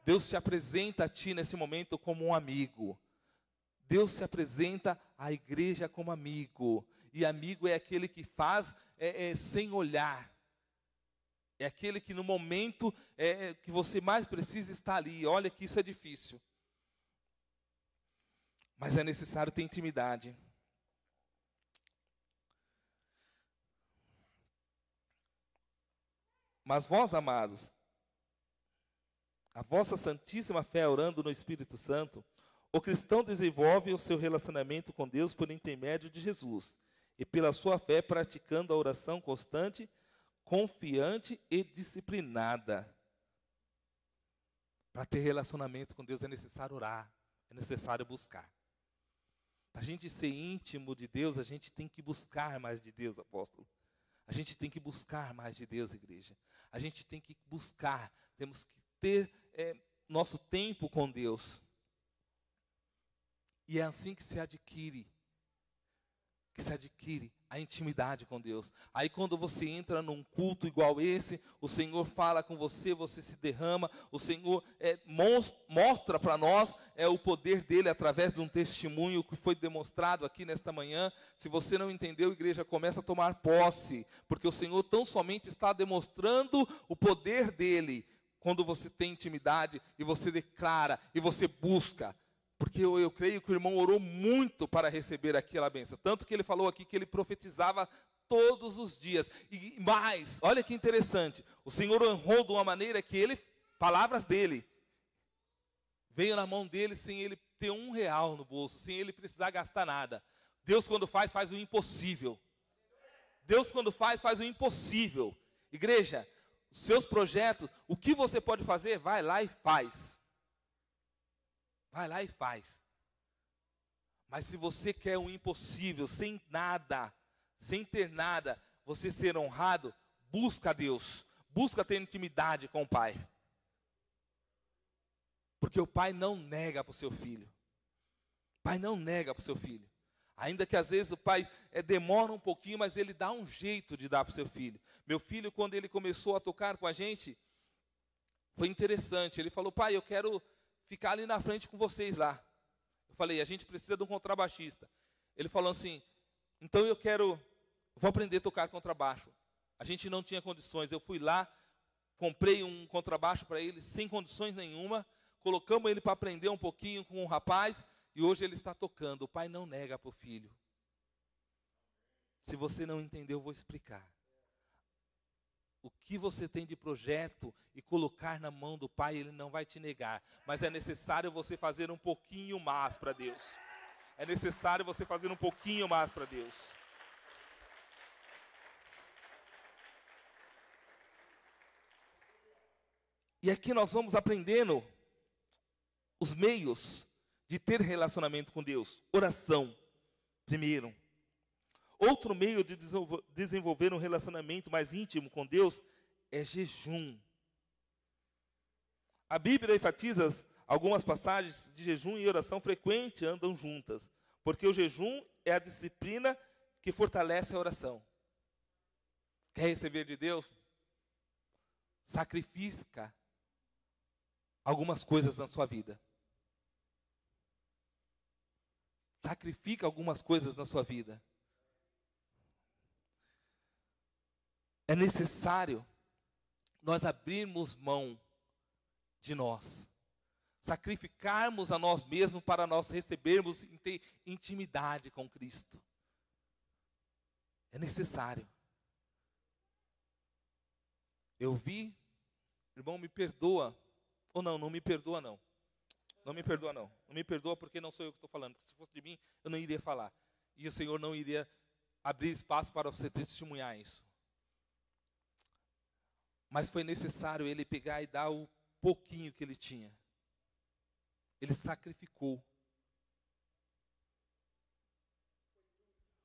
Deus se apresenta a ti nesse momento como um amigo. Deus se apresenta à igreja como amigo. E amigo é aquele que faz sem olhar. É aquele que no momento que você mais precisa estar ali. Olha que isso é difícil. Mas é necessário ter intimidade. Mas vós, amados, a vossa santíssima fé orando no Espírito Santo, o cristão desenvolve o seu relacionamento com Deus por intermédio de Jesus, e pela sua fé praticando a oração constante, confiante e disciplinada. Para ter relacionamento com Deus é necessário orar, é necessário buscar. Para a gente ser íntimo de Deus, a gente tem que buscar mais de Deus, apóstolo. A gente tem que buscar mais de Deus, igreja. A gente tem que buscar, temos que ter nosso tempo com Deus. E é assim que se adquire a intimidade com Deus. Aí quando você entra num culto igual esse, o Senhor fala com você, você se derrama, o Senhor mostra para nós o poder dele através de um testemunho que foi demonstrado aqui nesta manhã. Se você não entendeu, igreja, começa a tomar posse, porque o Senhor tão somente está demonstrando o poder dele, quando você tem intimidade e você declara e você busca. Porque eu creio que o irmão orou muito para receber aquela bênção. Tanto que ele falou aqui que ele profetizava todos os dias. E mais, olha que interessante. O Senhor honrou de uma maneira que palavras dele, veio na mão dele sem ele ter R$1 no bolso, sem ele precisar gastar nada. Deus quando faz o impossível. Deus quando faz o impossível. Igreja, os seus projetos, o que você pode fazer, vai lá e faz. Vai lá e faz. Mas se você quer um impossível, sem nada, sem ter nada, você ser honrado, busca a Deus. Busca ter intimidade com o Pai. Porque o Pai não nega para o seu filho. O Pai não nega para o seu filho. Ainda que às vezes o pai demora um pouquinho, mas ele dá um jeito de dar para o seu filho. Meu filho, quando ele começou a tocar com a gente, foi interessante. Ele falou, pai, eu quero ficar ali na frente com vocês lá. Eu falei, a gente precisa de um contrabaixista. Ele falou assim, então vou aprender a tocar contrabaixo. A gente não tinha condições. Eu fui lá, comprei um contrabaixo para ele, sem condições nenhuma. Colocamos ele para aprender um pouquinho com um rapaz. E hoje ele está tocando. O pai não nega para o filho. Se você não entendeu, eu vou explicar. O que você tem de projeto e colocar na mão do pai, ele não vai te negar. Mas é necessário você fazer um pouquinho mais para Deus. É necessário você fazer um pouquinho mais para Deus. E aqui nós vamos aprendendo os meios de ter relacionamento com Deus. Oração, primeiro. Outro meio de desenvolver um relacionamento mais íntimo com Deus é jejum. A Bíblia enfatiza algumas passagens de jejum e oração frequente andam juntas, porque o jejum é a disciplina que fortalece a oração. Quer receber de Deus? Sacrifica algumas coisas na sua vida. Sacrifica algumas coisas na sua vida. É necessário nós abrirmos mão de nós, sacrificarmos a nós mesmos para nós recebermos e ter intimidade com Cristo. É necessário. Eu vi, irmão, me perdoa, ou não, não me perdoa não. Não me perdoa não. Não me perdoa porque não sou eu que estou falando, porque se fosse de mim, eu não iria falar. E o Senhor não iria abrir espaço para você testemunhar isso. Mas foi necessário ele pegar e dar o pouquinho que ele tinha. Ele sacrificou.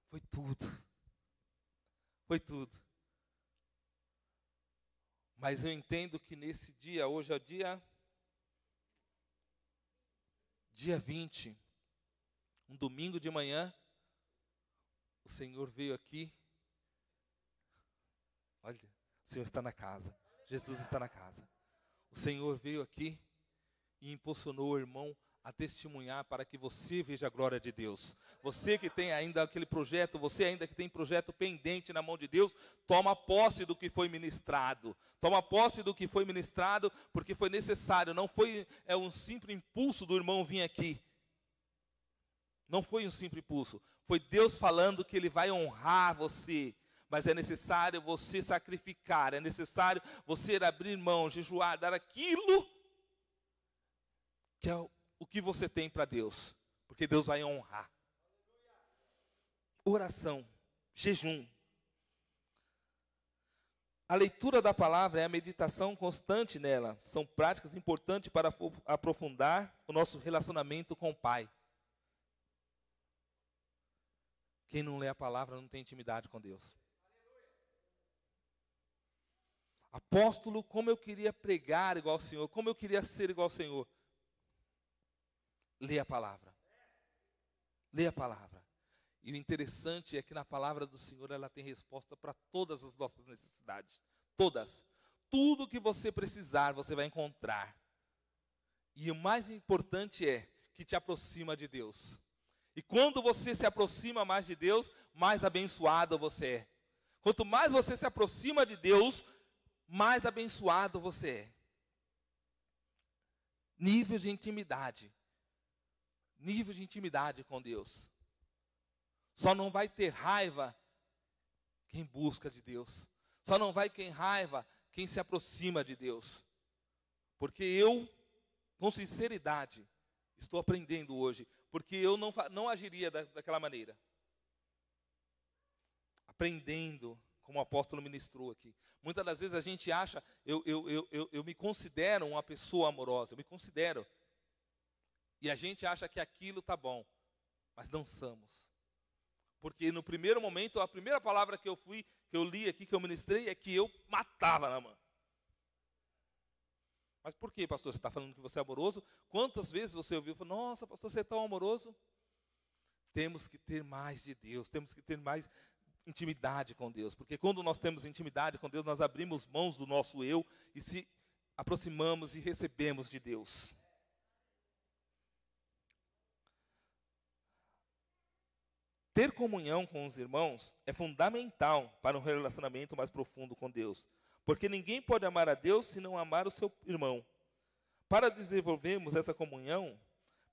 Foi tudo. Foi tudo. Mas eu entendo que nesse dia, hoje é o dia 20, um domingo de manhã, o Senhor veio aqui. Olha, o Senhor está na casa. Jesus está na casa. O Senhor veio aqui e impulsionou o irmão a testemunhar para que você veja a glória de Deus. Você que tem ainda aquele projeto, você ainda que tem projeto pendente na mão de Deus, toma posse do que foi ministrado. Toma posse do que foi ministrado, porque foi necessário. Não foi um simples impulso do irmão vir aqui. Não foi um simples impulso. Foi Deus falando que Ele vai honrar você. Mas é necessário você sacrificar, é necessário você abrir mão, jejuar, dar aquilo que é o que você tem para Deus, porque Deus vai honrar. Oração, jejum. A leitura da palavra é a meditação constante nela. São práticas importantes para aprofundar o nosso relacionamento com o Pai. Quem não lê a palavra não tem intimidade com Deus. Apóstolo, como eu queria pregar igual ao Senhor, como eu queria ser igual ao Senhor. Lê a palavra. Lê a palavra. E o interessante é que na palavra do Senhor ela tem resposta para todas as nossas necessidades. Todas. Tudo que você precisar, você vai encontrar. E o mais importante é que te aproxima de Deus. E quando você se aproxima mais de Deus, mais abençoado você é. Quanto mais você se aproxima de Deus, mais abençoado você é. Nível de intimidade. Nível de intimidade com Deus. Só não vai ter raiva quem busca de Deus. Só não vai ter raiva quem se aproxima de Deus. Porque eu, com sinceridade, estou aprendendo hoje. Porque eu não agiria daquela maneira. Aprendendo, como o apóstolo ministrou aqui. Muitas das vezes a gente acha, eu me considero uma pessoa amorosa, eu me considero. E a gente acha que aquilo está bom, mas não somos. Porque no primeiro momento, a primeira palavra que eu li aqui, que eu ministrei, é que eu matava na mão. Mas por que, pastor? Você está falando que você é amoroso? Quantas vezes você ouviu? Nossa, pastor, você é tão amoroso. Temos que ter mais de Deus, temos que ter mais intimidade com Deus. Porque quando nós temos intimidade com Deus, nós abrimos mãos do nosso eu e se aproximamos e recebemos de Deus. Ter comunhão com os irmãos é fundamental para um relacionamento mais profundo com Deus. Porque ninguém pode amar a Deus se não amar o seu irmão. Para desenvolvermos essa comunhão,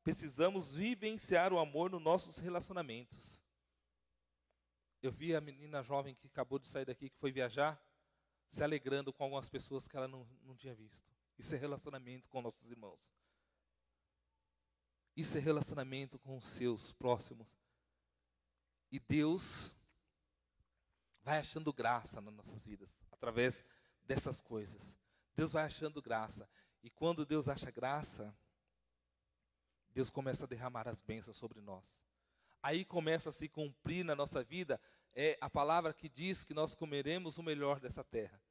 precisamos vivenciar o amor nos nossos relacionamentos. Eu vi a menina jovem que acabou de sair daqui, que foi viajar, se alegrando com algumas pessoas que ela não tinha visto. Isso é relacionamento com nossos irmãos. Isso é relacionamento com os seus próximos. E Deus vai achando graça nas nossas vidas, através dessas coisas. Deus vai achando graça. E quando Deus acha graça, Deus começa a derramar as bênçãos sobre nós. Aí começa a se cumprir na nossa vida a palavra que diz que nós comeremos o melhor dessa terra.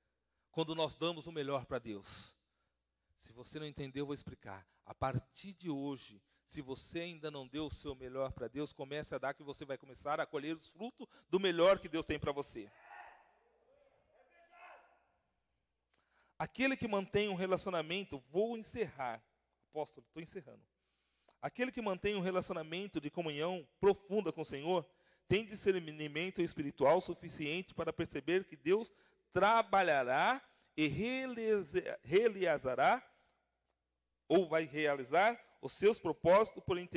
Quando nós damos o melhor para Deus. Se você não entendeu, eu vou explicar. A partir de hoje, se você ainda não deu o seu melhor para Deus, comece a dar, que você vai começar a colher os frutos do melhor que Deus tem para você. Aquele que mantém um relacionamento, vou encerrar. Apóstolo, estou encerrando. Aquele que mantém um relacionamento de comunhão profunda com o Senhor, tem discernimento espiritual suficiente para perceber que Deus trabalhará e realizará, ou vai realizar, os seus propósitos por interesse